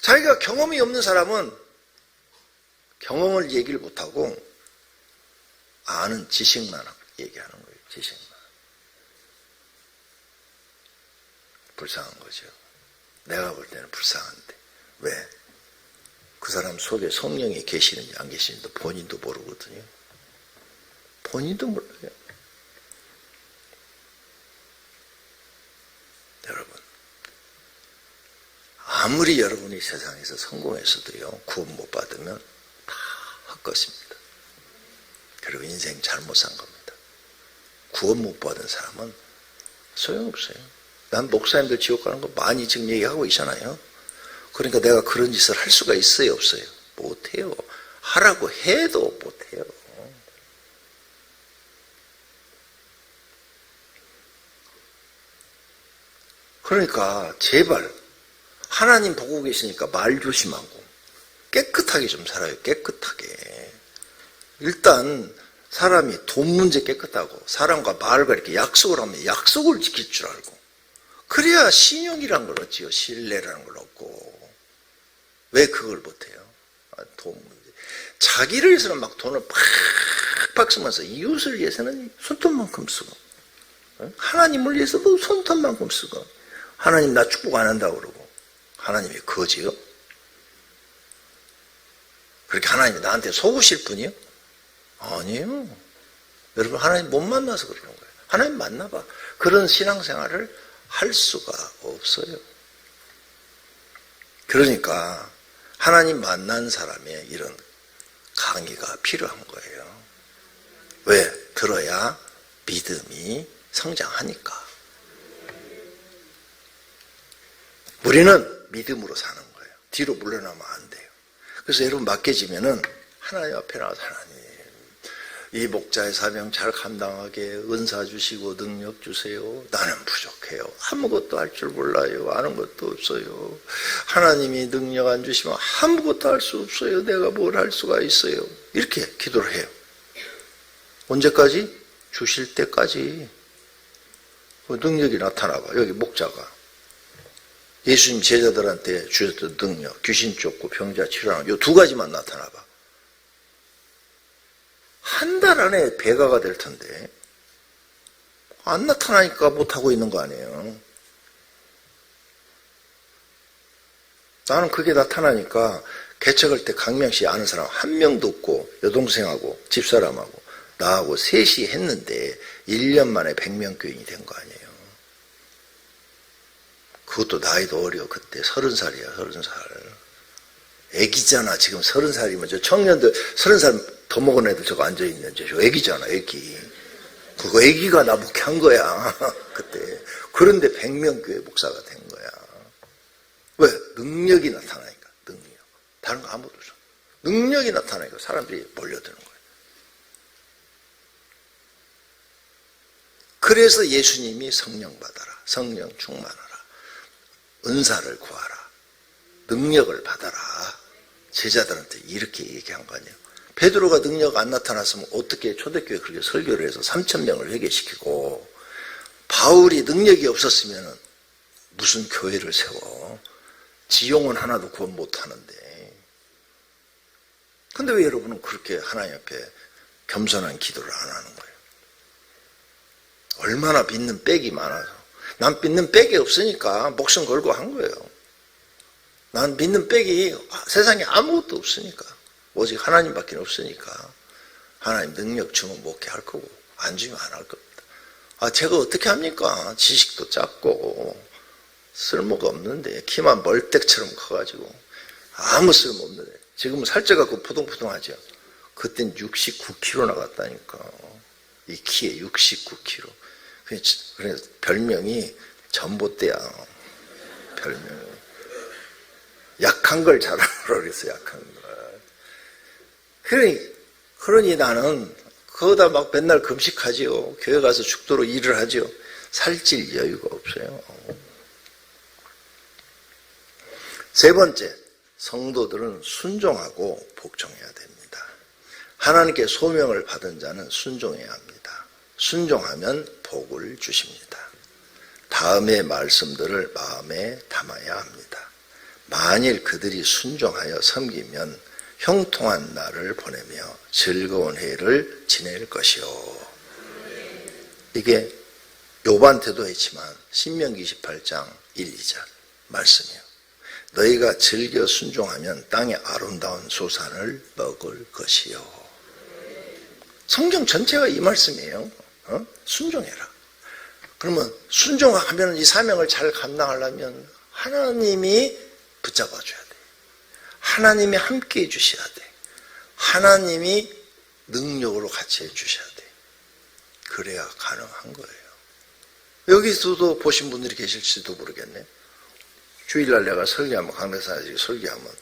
Speaker 1: 자기가 경험이 없는 사람은 경험을 얘기를 못하고 아는 지식만 얘기하는 거예요. 지식만. 불쌍한 거죠. 내가 볼 때는 불쌍한데. 왜? 그 사람 속에 성령이 계시는지 안 계시는지 본인도 모르거든요. 본인도 몰라요. 여러분, 아무리 여러분이 세상에서 성공했어도요, 구원 못 받으면 다 헛것입니다. 그리고 인생 잘못 산 겁니다. 구원 못 받은 사람은 소용없어요. 난 목사님들 지옥 가는 거 많이 지금 얘기하고 있잖아요. 그러니까 내가 그런 짓을 할 수가 있어요, 없어요? 못해요. 하라고 해도 못해요. 그러니까 제발 하나님 보고 계시니까 말 조심하고 깨끗하게 좀 살아요. 깨끗하게. 일단 사람이 돈 문제 깨끗하고 사람과 말과 이렇게 약속을 하면 약속을 지킬 줄 알고, 그래야 신용이란 걸 얻지요. 신뢰라는 걸 얻고. 왜 그걸 못해요? 돈 문제. 자기를 위해서는 막 돈을 팍팍 쓰면서 이웃을 위해서는 손톱만큼 쓰고, 하나님을 위해서도 손톱만큼 쓰고, 하나님 나 축복 안 한다고 그러고 하나님이 거지요? 그렇게 하나님이 나한테 속으실 분이요? 아니에요. 여러분 하나님 못 만나서 그러는 거예요. 하나님 만나봐. 그런 신앙생활을 할 수가 없어요. 그러니까 하나님 만난 사람의 이런 강의가 필요한 거예요. 왜? 들어야 믿음이 성장하니까. 우리는 믿음으로 사는 거예요. 뒤로 물러나면 안 돼요. 그래서 여러분 맡겨지면은 하나님 앞에 나와서 하나님 이 목자의 사명 잘 감당하게 은사 주시고 능력 주세요. 나는 부족해요. 아무것도 할 줄 몰라요. 아는 것도 없어요. 하나님이 능력 안 주시면 아무것도 할 수 없어요. 내가 뭘 할 수가 있어요. 이렇게 기도를 해요. 언제까지? 주실 때까지. 그 능력이 나타나봐. 여기 목자가 예수님 제자들한테 주셨던 능력, 귀신 쫓고 병자 치료하는 이 두 가지만 나타나봐. 한 달 안에 배가가 될 텐데 안 나타나니까 못하고 있는 거 아니에요. 나는 그게 나타나니까 개척할 때 강명시 아는 사람 한 명도 없고 여동생하고 집사람하고 나하고 셋이 했는데 1년 만에 100명 교인이 된 거 아니에요. 그것도 나이도 어려. 그때 30살이야 30살. 애기잖아. 지금 30살이면 저 청년들 30살 더 먹은 애들 저거 앉아있는 저 애기잖아. 애기. 그거 애기가 나 목회한 거야. 그때. 그런데 100명 교회 목사가 된 거야. 왜? 능력이 나타나니까. 능력. 다른 거 아무것도 없어. 능력이 나타나니까 사람들이 몰려드는 거야. 그래서 예수님이 성령 받아라. 성령 충만하라. 은사를 구하라. 능력을 받아라. 제자들한테 이렇게 얘기한 거 아니에요. 베드로가 능력 안 나타났으면 어떻게 초대교회 그렇게 설교를 해서 3,000명을 회개시키고 바울이 능력이 없었으면 무슨 교회를 세워. 지용은 하나도 구원 못하는데. 근데 왜 여러분은 그렇게 하나님 앞에 겸손한 기도를 안 하는 거예요? 얼마나 믿는 빽이 많아서. 난 믿는 빽이 없으니까 목숨 걸고 한 거예요. 난 믿는 빽이 세상에 아무것도 없으니까. 오직 하나님밖에 없으니까. 하나님 능력 주면 목회할 거고 안 주면 안 할 겁니다. 제가 어떻게 합니까? 지식도 작고 쓸모가 없는데 키만 멀댁처럼 커가지고 아무 쓸모 없는데 지금은 살쪄갖고 푸동푸동하죠. 그땐 69kg 나갔다니까. 이 키에 69kg. 그래서 별명이 전봇대야. 별명이. 약한 걸 잘하라 그랬어. 약한 걸. 그러니 나는 거기다 막 맨날 금식하지요. 교회 가서 죽도록 일을 하지요. 살찔 여유가 없어요. 세 번째, 성도들은 순종하고 복종해야 됩니다. 하나님께 소명을 받은 자는 순종해야 합니다. 순종하면 복을 주십니다. 다음의 말씀들을 마음에 담아야 합니다. 만일 그들이 순종하여 섬기면 형통한 날을 보내며 즐거운 해를 지낼 것이요. 이게 욥한테도 했지만 신명기 28장 1, 2절 말씀이에요. 너희가 즐겨 순종하면 땅의 아름다운 소산을 먹을 것이요. 성경 전체가 이 말씀이에요. 순종해라. 그러면 순종하면 이 사명을 잘 감당하려면 하나님이 붙잡아 줘야 돼. 하나님이 함께 해 주셔야 돼. 하나님이 능력으로 같이 해 주셔야 돼. 그래야 가능한 거예요. 여기서도 보신 분들이 계실지도 모르겠네. 주일날 내가 설교하면 강대사지 설교하면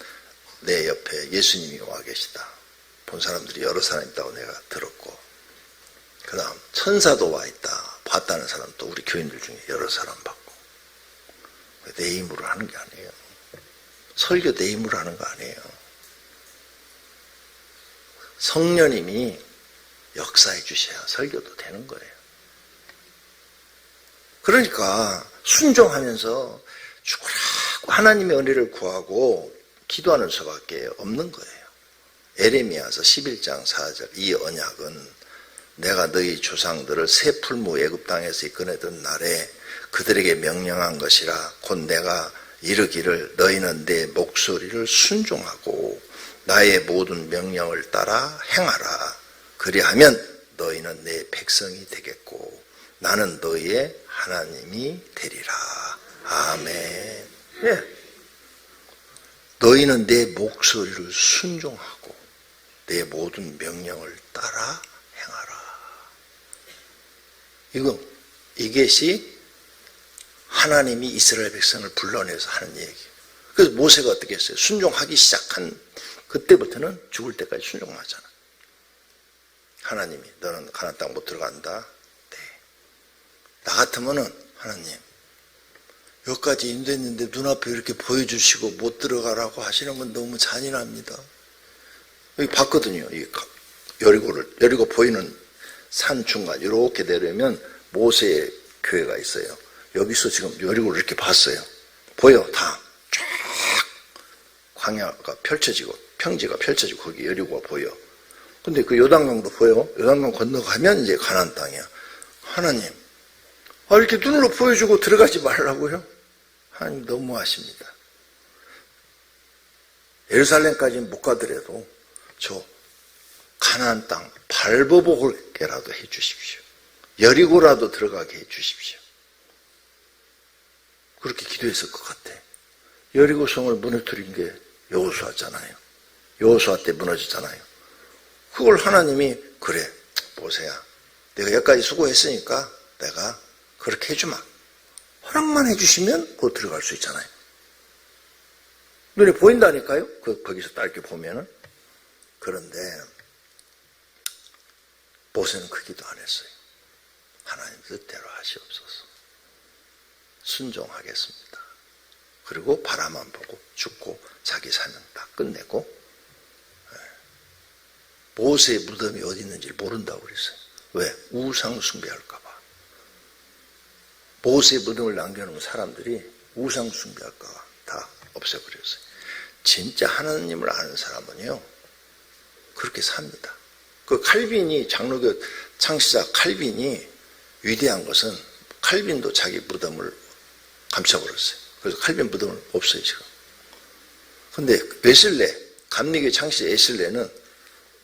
Speaker 1: 내 옆에 예수님이 와 계시다. 본 사람들이 여러 사람 있다고 내가 들었고, 그 다음 천사도 와 있다. 봤다는 사람도 우리 교인들 중에 여러 사람 봤고. 내 힘으로 하는 게 아니에요. 설교 내 힘으로 하는 거 아니에요. 성령님이 역사해 주셔야 설교도 되는 거예요. 그러니까 순종하면서 죽으라고 하나님의 은혜를 구하고 기도하는 수밖에 없는 거예요. 에레미야서 11장 4절 이 언약은 내가 너희 조상들을 새 풀무 애굽 땅에서 이끌어내던 날에 그들에게 명령한 것이라. 곧 내가 이르기를 너희는 내 목소리를 순종하고 나의 모든 명령을 따라 행하라. 그리하면 너희는 내 백성이 되겠고 나는 너희의 하나님이 되리라. 아멘. 예. 너희는 내 목소리를 순종하고 내 모든 명령을 따라 행하라. 이것이 하나님이 이스라엘 백성을 불러내서 하는 얘기예요. 그래서 모세가 어떻게 했어요? 순종하기 시작한 그때부터는 죽을 때까지 순종하잖아. 하나님이 너는 가나안 땅 못 들어간다. 네. 나 같으면은 하나님 여기까지 인도했는데 눈앞에 이렇게 보여주시고 못 들어가라고 하시는 건 너무 잔인합니다. 여기 봤거든요. 이 여리고 보이는 산 중간 이렇게 내려면 모세의 교회가 있어요. 여기서 지금 여리고를 이렇게 봤어요. 보여 다 쫙 광야가 펼쳐지고 평지가 펼쳐지고 거기 여리고가 보여. 근데 그 요단강도 보여. 요단강 건너가면 이제 가나안 땅이야. 하나님 이렇게 눈으로 보여주고 들어가지 말라고요? 하나님 너무하십니다. 예루살렘까지는 못 가더라도 저 가나안 땅 밟아보게라도 해 주십시오. 여리고라도 들어가게 해 주십시오. 그렇게 기도했을 것 같아. 여리고 성을 무너뜨린 게 여호수아잖아요. 여호수아 때 무너졌잖아요. 그걸 하나님이 그래 모세야 내가 여기까지 수고했으니까 내가 그렇게 해주마. 허락만 해주시면 곧 들어갈 수 있잖아요. 눈에 보인다니까요. 거기서 짧게 보면은. 그런데 모세는 그 기도 안 했어요. 하나님 뜻대로 하시옵소서. 순종하겠습니다. 그리고 바라만 보고 죽고 자기 사명 다 끝내고 모세의 무덤이 어디 있는지 모른다고 그랬어요. 왜? 우상 숭배할까 봐. 모세의 무덤을 남겨놓은 사람들이 우상 숭배할까 봐 다 없애버렸어요. 진짜 하나님을 아는 사람은요 그렇게 삽니다. 그 칼빈이 장로교 창시자 칼빈이 위대한 것은 칼빈도 자기 무덤을 감춰버렸어요. 그래서 칼빈 무덤은 없어요 지금. 근데 웨슬레 감리교 창시자 웨슬레는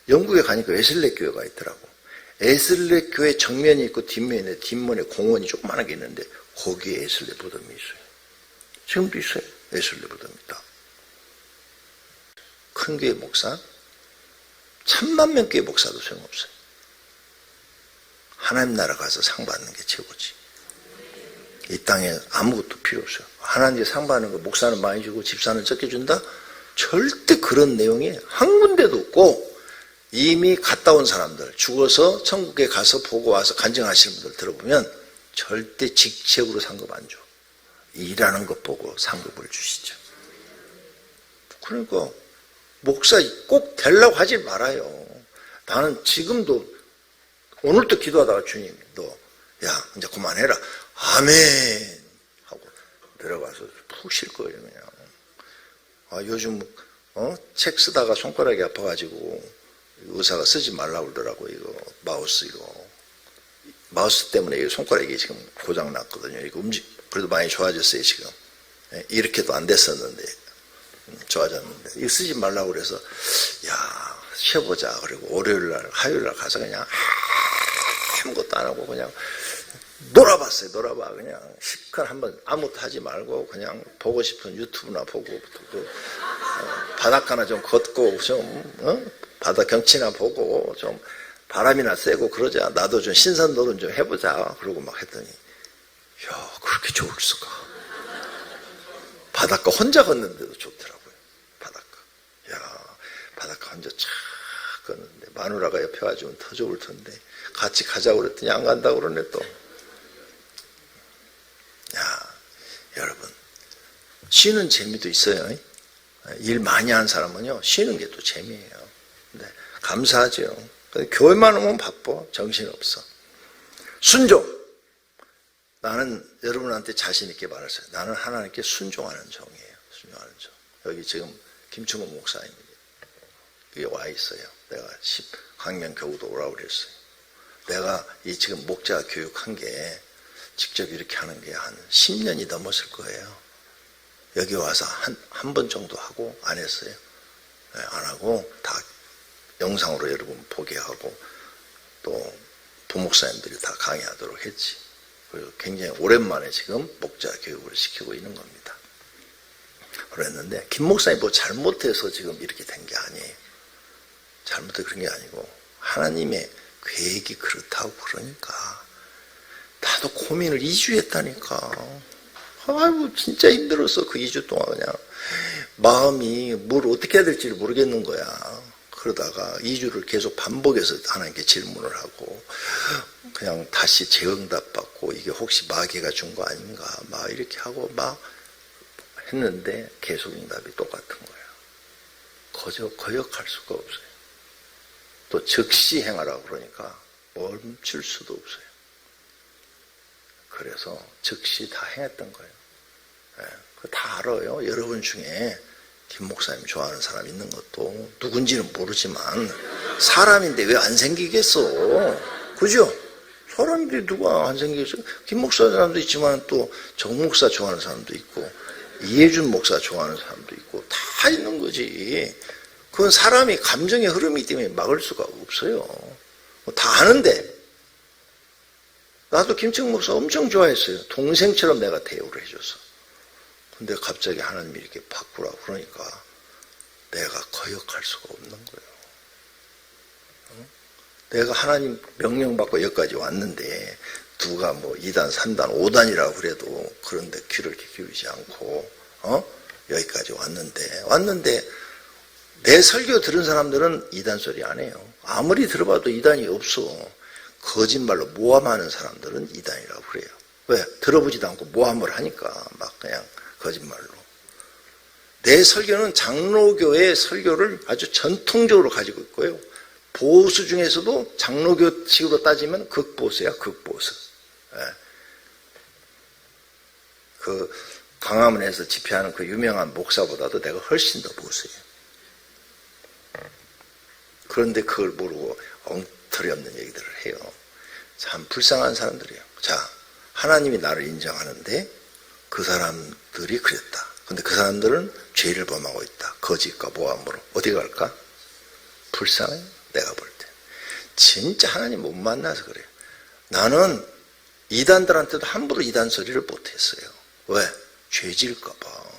Speaker 1: 영국에 가니까 웨슬레 교회가 있더라고. 웨슬레 교회 정면이 있고 뒷면에 뒷문에 공원이 조그만하게 있는데 거기에 웨슬레 무덤이 있어요. 지금도 있어요. 웨슬레 무덤이 있다. 큰 교회 목사 1000만 교회 목사도 소용없어요. 하나님 나라 가서 상 받는 게 최고지. 이 땅에 아무것도 필요 없어요. 하나님께 상 받는 거 목사는 많이 주고 집사는 적게 준다? 절대 그런 내용이 한 군데도 없고 이미 갔다 온 사람들 죽어서 천국에 가서 보고 와서 간증하시는 분들 들어보면 절대 직책으로 상급 안 줘. 일하는 것 보고 상급을 주시죠. 그러니까 목사 꼭 되려고 하지 말아요. 나는 지금도 오늘도 기도하다가 주님 너 야 이제 그만해라. 아멘 하고 들어가서 푹 쉴 거예요 그냥. 요즘 책 쓰다가 손가락이 아파가지고 의사가 쓰지 말라고 그러더라고. 이거 마우스 때문에 이 손가락이 지금 고장 났거든요. 이거 그래도 많이 좋아졌어요 지금. 이렇게도 안 됐었는데 좋아졌는데 이거 쓰지 말라고 그래서 야 쉬어보자. 그리고 월요일날 화요일날 가서 그냥 아무것도 안 하고 그냥 놀아봤어요. 그냥 실컷 한번 아무것도 하지 말고 그냥 보고 싶은 유튜브나 보고 바닷가나 좀 걷고 좀 바다 경치나 보고 좀 바람이나 쐬고 그러자. 나도 좀 신선 노름 좀 해보자. 그러고 막 했더니 야 그렇게 좋을 수가. 바닷가 혼자 걷는데도 좋더라고요. 바닷가 혼자 쫙 걷는데 마누라가 옆에 와주면 더 좋을 텐데 같이 가자고 그랬더니 안 간다고 그러네 또. 야 여러분 쉬는 재미도 있어요. 일 많이 하는 사람은요 쉬는 게 또 재미예요. 근데 감사하죠. 교회만 오면 바빠. 정신없어. 순종. 나는 여러분한테 자신 있게 말했어요. 나는 하나님께 순종하는 종이에요. 순종하는 종. 여기 지금 김충원 목사님 여기 와 있어요. 내가 강명 교우도 오라고 그랬어요. 내가 이 지금 목자 교육한 게 직접 이렇게 하는 게 한 10년이 넘었을 거예요. 여기 와서 한 번 정도 하고 안 했어요. 안 하고 다 영상으로 여러분 보게 하고 또 부목사님들이 다 강의하도록 했지. 그리고 굉장히 오랜만에 지금 목자 교육을 시키고 있는 겁니다. 그랬는데 김 목사님 뭐 잘못해서 지금 이렇게 된 게 아니에요. 잘못해서 그런 게 아니고 하나님의 계획이 그렇다고. 그러니까 나도 고민을 2주 했다니까. 아이고 진짜 힘들었어. 그 2주 동안 그냥 마음이 뭘 어떻게 해야 될지를 모르겠는 거야. 그러다가 2주를 계속 반복해서 하나님께 질문을 하고 그냥 다시 재응답 받고 이게 혹시 마귀가 준 거 아닌가 막 이렇게 하고 막 했는데 계속 응답이 똑같은 거예요. 거역할 수가 없어요. 또 즉시 행하라고 그러니까 멈출 수도 없어요. 그래서 즉시 다 행했던 거예요. 그거 다 알아요. 여러분 중에 김 목사님 좋아하는 사람 있는 것도 누군지는 모르지만 사람인데 왜 안 생기겠어? 그죠? 사람인데 누가 안 생기겠어? 김 목사 사람도 있지만 또 정 목사 좋아하는 사람도 있고 이해준 목사 좋아하는 사람도 있고 다 있는 거지. 그건 사람이 감정의 흐름이기 때문에 막을 수가 없어요. 다 아는데 나도 김청 목사 엄청 좋아했어요. 동생처럼 내가 대우를 해줘서. 근데 갑자기 하나님이 이렇게 바꾸라고 그러니까 내가 거역할 수가 없는 거예요. 내가 하나님 명령받고 여기까지 왔는데 누가 뭐 2단, 3단, 5단이라고 그래도 그런데 귀를 이렇게 기울이지 않고 여기까지 왔는데 내 설교 들은 사람들은 2단 소리 안 해요. 아무리 들어봐도 2단이 없어. 거짓말로 모함하는 사람들은 2단이라고 그래요. 왜? 들어보지도 않고 모함을 하니까 막 그냥 거짓말로. 내 설교는 장로교의 설교를 아주 전통적으로 가지고 있고요. 보수 중에서도 장로교식으로 따지면 극보수야, 극보수. 그 광화문에서 집회하는 그 유명한 목사보다도 내가 훨씬 더 보수예요. 그런데 그걸 모르고 엉터리 없는 얘기들을 해요. 참 불쌍한 사람들이에요. 자, 하나님이 나를 인정하는데 그 사람들이 그랬다. 근데 그 사람들은 죄를 범하고 있다. 거짓과 모함으로. 어디 갈까? 불쌍해요. 내가 볼 때. 진짜 하나님 못 만나서 그래요. 나는 이단들한테도 함부로 이단 소리를 못했어요. 왜? 죄질까 봐.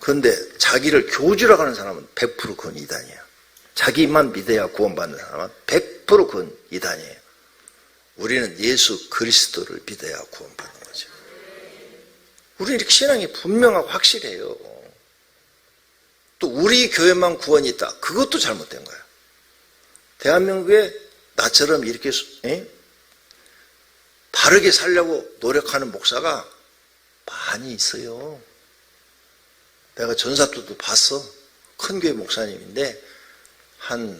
Speaker 1: 그런데 자기를 교주라고 하는 사람은 100% 그건 이단이야. 자기만 믿어야 구원받는 사람은 100% 그건 이단이에요. 우리는 예수 그리스도를 믿어야 구원받는 거죠. 우리는 이렇게 신앙이 분명하고 확실해요. 또 우리 교회만 구원이 있다. 그것도 잘못된 거야. 대한민국에 나처럼 이렇게 다르게 살려고 노력하는 목사가 많이 있어요. 내가 전사도도 봤어. 큰 교회 목사님인데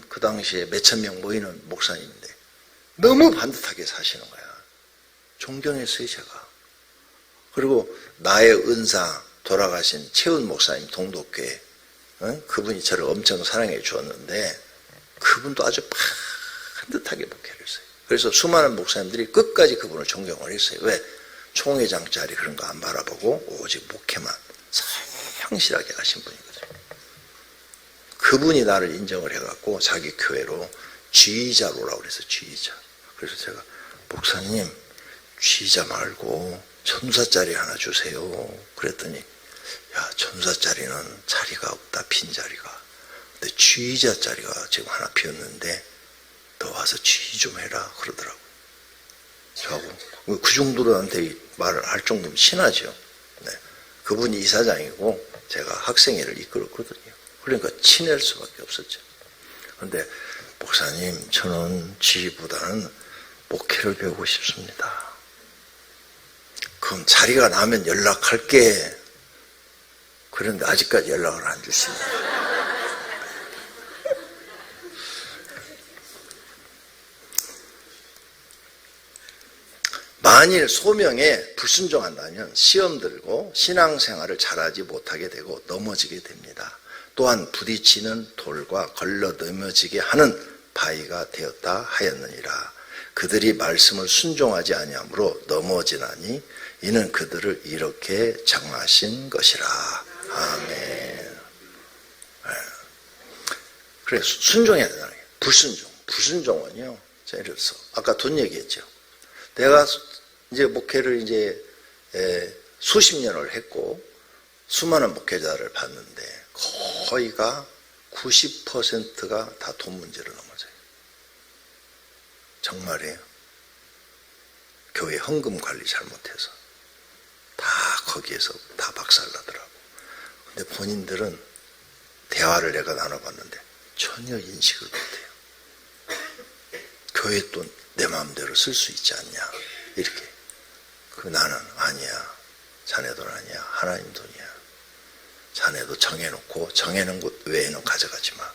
Speaker 1: 그 당시에 몇천 명 모이는 목사님인데 너무 반듯하게 사시는 거야. 존경했어요, 제가. 그리고 나의 은사 돌아가신 최은 목사님 동독교회 그분이 저를 엄청 사랑해 주었는데 그분도 아주 반듯하게 목회를 했어요. 그래서 수많은 목사님들이 끝까지 그분을 존경을 했어요. 왜? 총회장 자리 그런 거 안 바라보고 오직 목회만 성실하게 하신 분이거든요. 그분이 나를 인정을 해갖고 자기 교회로 쥐자로 오라고 그래서 쥐자. 그래서 제가 목사님 쥐자 말고 천사짜리 하나 주세요. 그랬더니 야 천사짜리는 자리가 없다. 빈자리가. 근데 쥐자짜리가 지금 하나 비었는데 너 와서 쥐 좀 해라 그러더라고요. 저하고 그 정도로 나한테 말을 할 정도면 친하죠. 네. 그분이 이사장이고 제가 학생회를 이끌었거든요. 그러니까 친할 수밖에 없었죠. 그런데 목사님 저는 쥐보다는 목회를 배우고 싶습니다. 그럼 자리가 나면 연락할게. 그런데 아직까지 연락을 안 주십니다. 만일 소명에 불순종한다면 시험 들고 신앙생활을 잘하지 못하게 되고 넘어지게 됩니다. 또한 부딪히는 돌과 걸러 넘어지게 하는 바위가 되었다 하였느니라. 그들이 말씀을 순종하지 아니함으로 넘어지나니 이는 그들을 이렇게 장하신 것이라. 아멘. 그래, 순종해야 된다는 거예요. 불순종은요. 자, 예를 들어서 아까 돈 얘기했죠. 내가 이제 목회를 이제 수십 년을 했고 수많은 목회자를 봤는데 거의가 90%가 다 돈 문제로 넘어져요. 정말이에요. 교회 헌금 관리 잘못해서 다 거기에서 다 박살나더라고. 근데 본인들은 대화를 내가 나눠봤는데 전혀 인식을 못해요. 교회 돈 내 마음대로 쓸 수 있지 않냐 이렇게. 나는 아니야. 자네 돈 아니야. 하나님 돈이야. 자네도 정해놓고 정해놓은 곳 외에는 가져가지 마.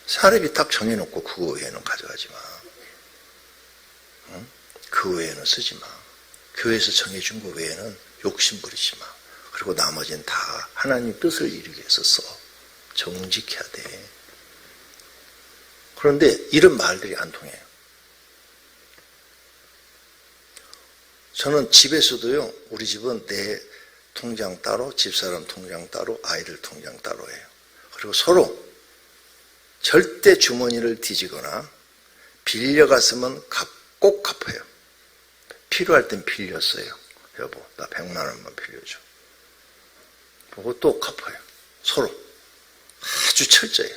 Speaker 1: 사람이 딱 정해놓고 그거 외에는 가져가지 마. 응? 그 외에는 쓰지 마. 교회에서 정해준 거 외에는 욕심 부리지 마. 그리고 나머지는 다 하나님 뜻을 이루기 위해서 써. 정직해야 돼. 그런데 이런 말들이 안 통해요. 저는 집에서도요, 우리 집은 내 통장 따로, 집사람 통장 따로, 아이들 통장 따로 해요. 그리고 서로 절대 주머니를 뒤지거나 빌려갔으면 꼭 갚아요. 필요할 땐 빌렸어요. 여보, 나 100만 원만 빌려줘. 보고 또 갚아요. 서로. 아주 철저해요.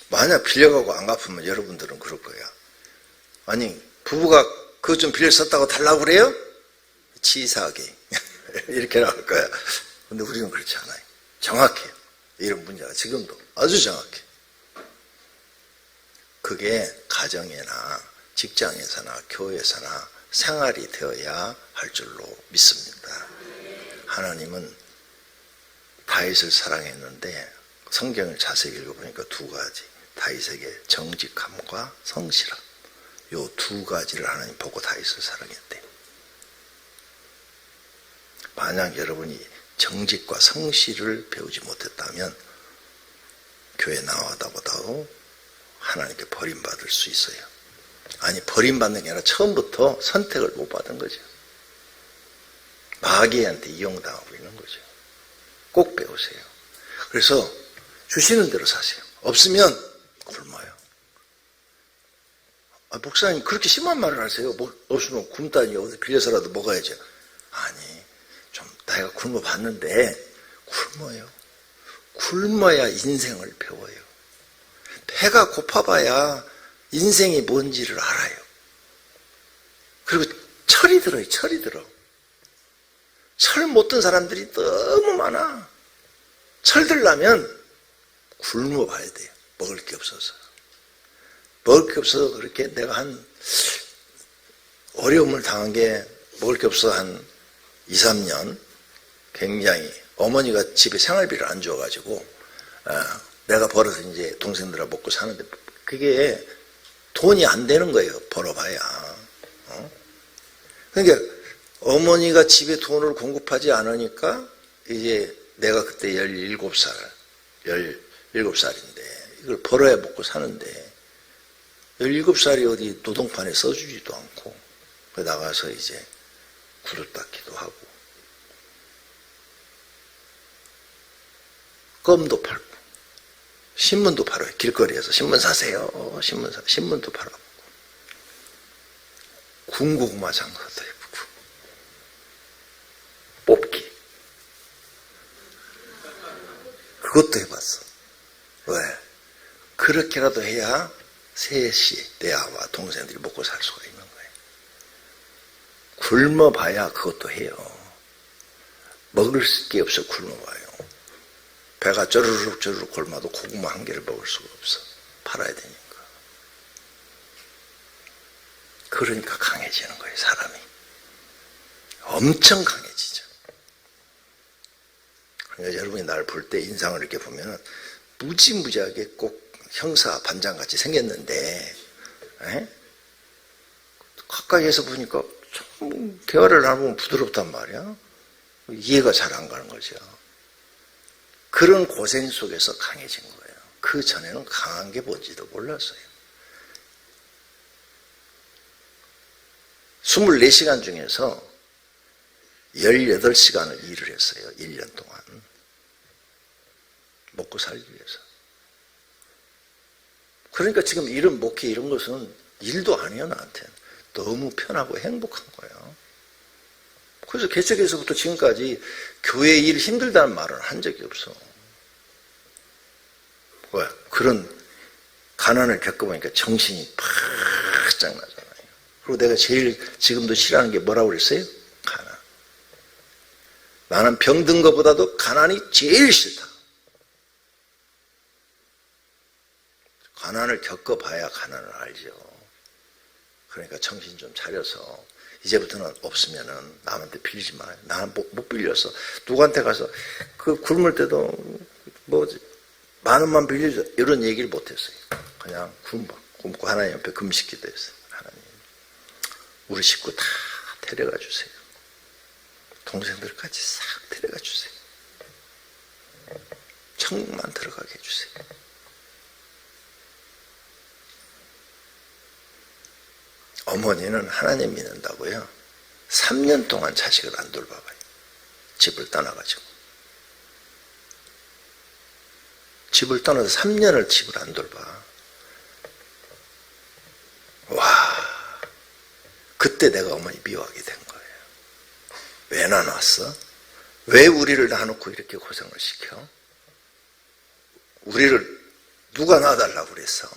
Speaker 1: 만약 빌려가고 안 갚으면 여러분들은 그럴 거야. 아니, 부부가 그거 좀 빌려 썼다고 달라고 그래요? 치사하게. 이렇게 나올 거야. 근데 우리는 그렇지 않아요. 정확해요. 이런 문제가 지금도 아주 정확해. 그게 가정이나 직장에서나 교회에서나 생활이 되어야 할 줄로 믿습니다. 하나님은 다윗을 사랑했는데 성경을 자세히 읽어보니까 두 가지. 다윗에게 정직함과 성실함. 요 두 가지를 하나님 보고 다윗을 사랑했대요. 만약 여러분이 정직과 성실을 배우지 못했다면 교회 나와다보다도 하나님께 버림받을 수 있어요. 아니, 버림받는 게 아니라 처음부터 선택을 못 받은 거죠. 마귀한테 이용당하고 있는 거죠. 꼭 배우세요. 그래서 주시는 대로 사세요. 없으면 굶어요. 목사님 그렇게 심한 말을 하세요. 없으면 굶다니 어디 빌려서라도 먹어야죠. 아니, 좀 내가 굶어봤는데 굶어요. 굶어야 인생을 배워요. 배가 고파봐야 인생이 뭔지를 알아요. 그리고 철이 들어요. 철이 들어. 철 못 든 사람들이 너무 많아. 철 들려면 굶어봐야 돼요. 먹을 게 없어서. 먹을 게 없어서 그렇게 내가 한 어려움을 당한 게 먹을 게 없어서 한 2, 3년 굉장히 어머니가 집에 생활비를 안 줘가지고 내가 벌어서 이제 동생들하고 먹고 사는데 그게 돈이 안 되는 거예요. 벌어봐야. 그러니까 어머니가 집에 돈을 공급하지 않으니까 이제 내가 그때 17살인데 이걸 벌어야 먹고 사는데 17살이 어디 노동판에 써주지도 않고 나가서 이제 구두 닦기도 하고 껌도 팔고 신문도 팔아요. 길거리에서 신문 사세요. 신문도 팔아보고 군고구마 장사도 해보고 뽑기 그것도 해봤어. 왜? 그렇게라도 해야 셋이 내 아와 동생들이 먹고 살 수가 있는 거예요. 굶어봐야 그것도 해요. 먹을 게 없어 굶어봐요. 배가 쪼르륵 굶어도 고구마 한 개를 먹을 수가 없어. 팔아야 되니까. 그러니까 강해지는 거예요. 사람이. 엄청 강해지죠. 그러니까 여러분이 날 볼 때 인상을 이렇게 보면 무지무지하게 꼭 형사 반장같이 생겼는데 가까이에서 보니까 참 대화를 나누면 부드럽단 말이야. 이해가 잘 안 가는 거죠. 그런 고생 속에서 강해진 거예요. 그 전에는 강한 게 뭔지도 몰랐어요. 24시간 중에서 18시간을 일을 했어요. 1년 동안. 먹고 살기 위해서. 그러니까 지금 이런 목회 이런 것은 일도 아니에요. 나한테는. 너무 편하고 행복한 거예요. 그래서 개척에서부터 지금까지 교회 일 힘들다는 말은 한 적이 없어. 왜? 그런 가난을 겪어보니까 정신이 바짝 나잖아요. 그리고 내가 제일 지금도 싫어하는 게 뭐라고 그랬어요? 가난. 나는 병든 것보다도 가난이 제일 싫다. 가난을 겪어봐야 가난을 알죠. 그러니까 정신 좀 차려서 이제부터는 없으면은 남한테 빌리지 마요. 나는 못 빌렸어. 누구한테 가서 그 굶을 때도 뭐 10,000원만 빌려줘 이런 얘기를 못했어요. 그냥 굶고 하나님 옆에 금식 기도했어요. 하나님 우리 식구 다 데려가 주세요. 동생들까지 싹 데려가 주세요. 천국만 들어가게 해주세요. 어머니는 하나님 믿는다고요. 3년 동안 자식을 안 돌봐봐요. 집을 떠나가지고. 집을 떠나서 3년을 집을 안 돌봐. 와, 그때 내가 어머니 미워하게 된 거예요. 왜 나눴어? 왜 우리를 놔놓고 이렇게 고생을 시켜? 우리를 누가 놔달라고 그랬어?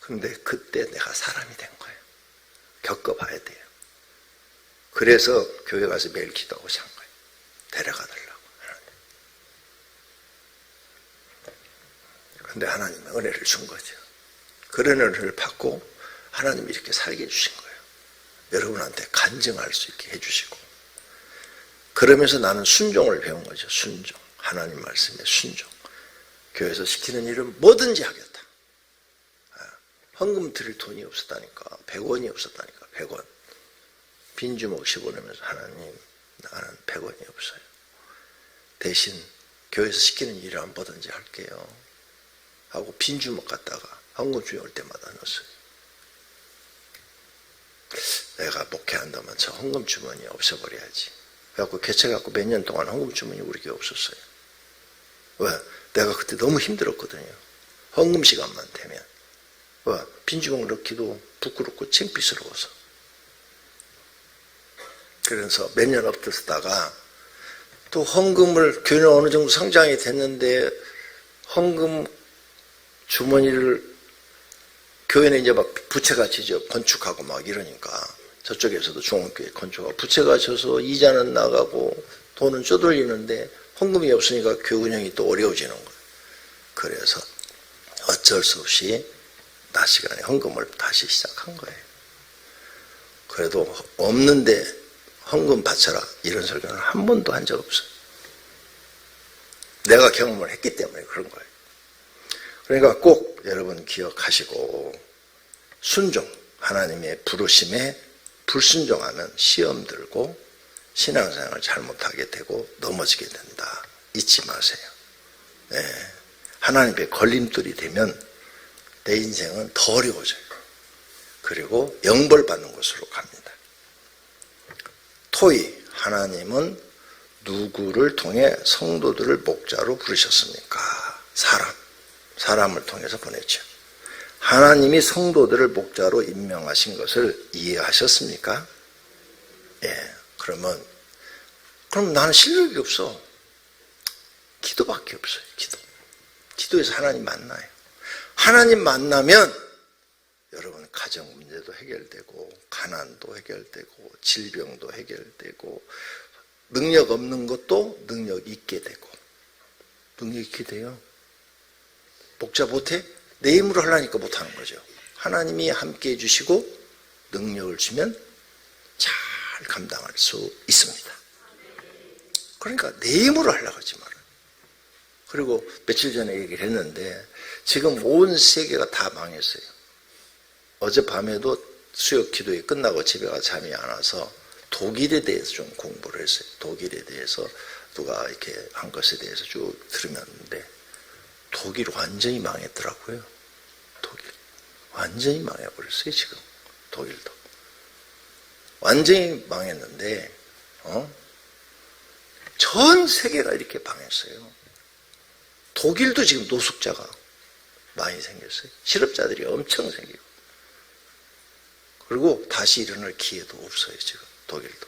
Speaker 1: 근데 그때 내가 사람이 된 거예요. 겪어봐야 돼요. 그래서 교회 가서 매일 기도하고 산 거예요. 데려가달라고. 근데 하나님은 은혜를 준 거죠. 그런 은혜를 받고 하나님이 이렇게 살게 해주신 거예요. 여러분한테 간증할 수 있게 해주시고. 그러면서 나는 순종을 배운 거죠. 순종. 하나님 말씀에 순종. 교회에서 시키는 일은 뭐든지 하겠다. 헌금 드릴 돈이 없었다니까. 100원이 없었다니까. 100원. 빈주먹 씹어내면서 하나님 나는 100원이 없어요. 대신 교회에서 시키는 일을 뭐든지 할게요. 하고 빈주먹 갖다가 헌금 주에 올 때마다 넣었어요. 내가 목회한다면 저 헌금 주머니 없애버려야지. 그래갖고 개척해갖고 몇 년 동안 헌금 주머니 우리 교회 없었어요. 왜? 내가 그때 너무 힘들었거든요. 헌금 시간만 되면. 왜? 빈주먹 넣기도 부끄럽고 창피스러워서. 그래서 몇 년 없었다가 또 헌금을 교회는 어느 정도 성장이 됐는데 헌금 주머니를 교회는 이제 막 부채가 지죠. 건축하고 막 이러니까 저쪽에서도 중앙교회 건축하고 부채가 져서 이자는 나가고 돈은 쪼들리는데 헌금이 없으니까 교회 운영이 또 어려워지는 거예요. 그래서 어쩔 수 없이 낮 시간에 헌금을 다시 시작한 거예요. 그래도 없는데 헌금 바쳐라 이런 설교는 한 번도 한 적 없어요. 내가 경험을 했기 때문에 그런 거예요. 그러니까 꼭 여러분 기억하시고 순종, 하나님의 부르심에 불순종하면 시험 들고 신앙생활을 잘못하게 되고 넘어지게 된다. 잊지 마세요. 네. 하나님의 걸림돌이 되면 내 인생은 더 어려워져요. 그리고 영벌받는 곳으로 갑니다. 토이, 하나님은 누구를 통해 성도들을 목자로 부르셨습니까? 사람을 통해서 보냈죠. 하나님이 성도들을 목자로 임명하신 것을 이해하셨습니까? 예. 그럼 나는 실력이 없어. 기도밖에 없어요. 기도에서 하나님 만나요. 하나님 만나면 여러분 가정 문제도 해결되고 가난도 해결되고 질병도 해결되고 능력 없는 것도 능력 있게 되고 능력 있게 돼요. 목자 못해? 내 힘으로 하려니까 못하는 거죠. 하나님이 함께 해주시고 능력을 주면 잘 감당할 수 있습니다. 그러니까 내 힘으로 하려고 하지 말아요. 그리고 며칠 전에 얘기를 했는데 지금 온 세계가 다 망했어요. 어젯밤에도 수요 기도회 끝나고 집에 가 잠이 안 와서 독일에 대해서 좀 공부를 했어요. 독일에 대해서 누가 이렇게 한 것에 대해서 쭉 들으면데 독일 완전히 망했더라고요. 독일. 완전히 망해버렸어요, 지금. 독일도. 완전히 망했는데, 전 세계가 이렇게 망했어요. 독일도 지금 노숙자가 많이 생겼어요. 실업자들이 엄청 생기고. 그리고 다시 일어날 기회도 없어요, 지금. 독일도.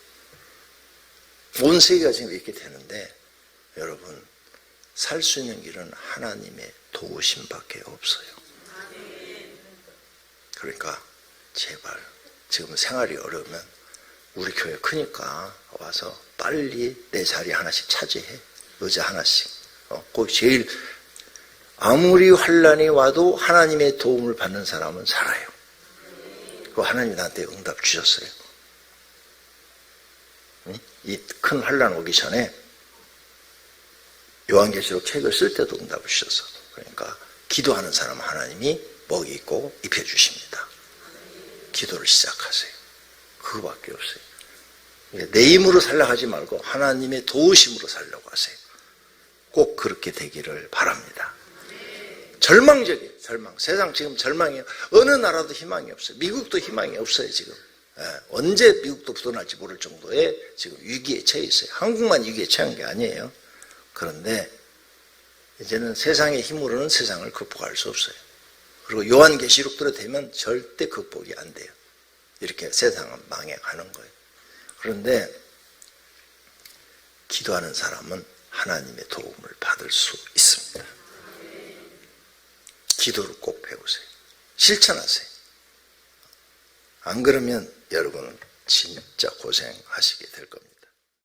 Speaker 1: 온 세계가 지금 이렇게 되는데, 여러분, 살 수 있는 길은 하나님의 도우심밖에 없어요. 그러니까, 제발, 지금 생활이 어려우면, 우리 교회 크니까 와서 빨리 내 자리 하나씩 차지해. 의자 하나씩. 그 제일, 아무리 환란이 와도 하나님의 도움을 받는 사람은 살아요. 그 하나님이 나한테 응답 주셨어요. 이 큰 환란 오기 전에 요한계시록 책을 쓸 때도 응답을 주셨어. 그러니까 기도하는 사람 하나님이 먹이 있고 입혀 주십니다. 기도를 시작하세요. 그거밖에 없어요. 내 힘으로 살려고 하지 말고 하나님의 도우심으로 살려고 하세요. 꼭 그렇게 되기를 바랍니다. 절망적이에요. 절망. 세상 지금 절망이에요. 어느 나라도 희망이 없어요. 미국도 희망이 없어요, 지금. 언제 미국도 부도날지 모를 정도의 지금 위기에 처해 있어요. 한국만 위기에 처한 게 아니에요. 그런데 이제는 세상의 힘으로는 세상을 극복할 수 없어요. 그리고 요한계시록대로 되면 절대 극복이 안 돼요. 이렇게 세상은 망해가는 거예요. 그런데 기도하는 사람은 하나님의 도움을 받을 수 있습니다. 기도를 꼭 배우세요. 실천하세요. 안 그러면 여러분은 진짜 고생하시게 될 겁니다.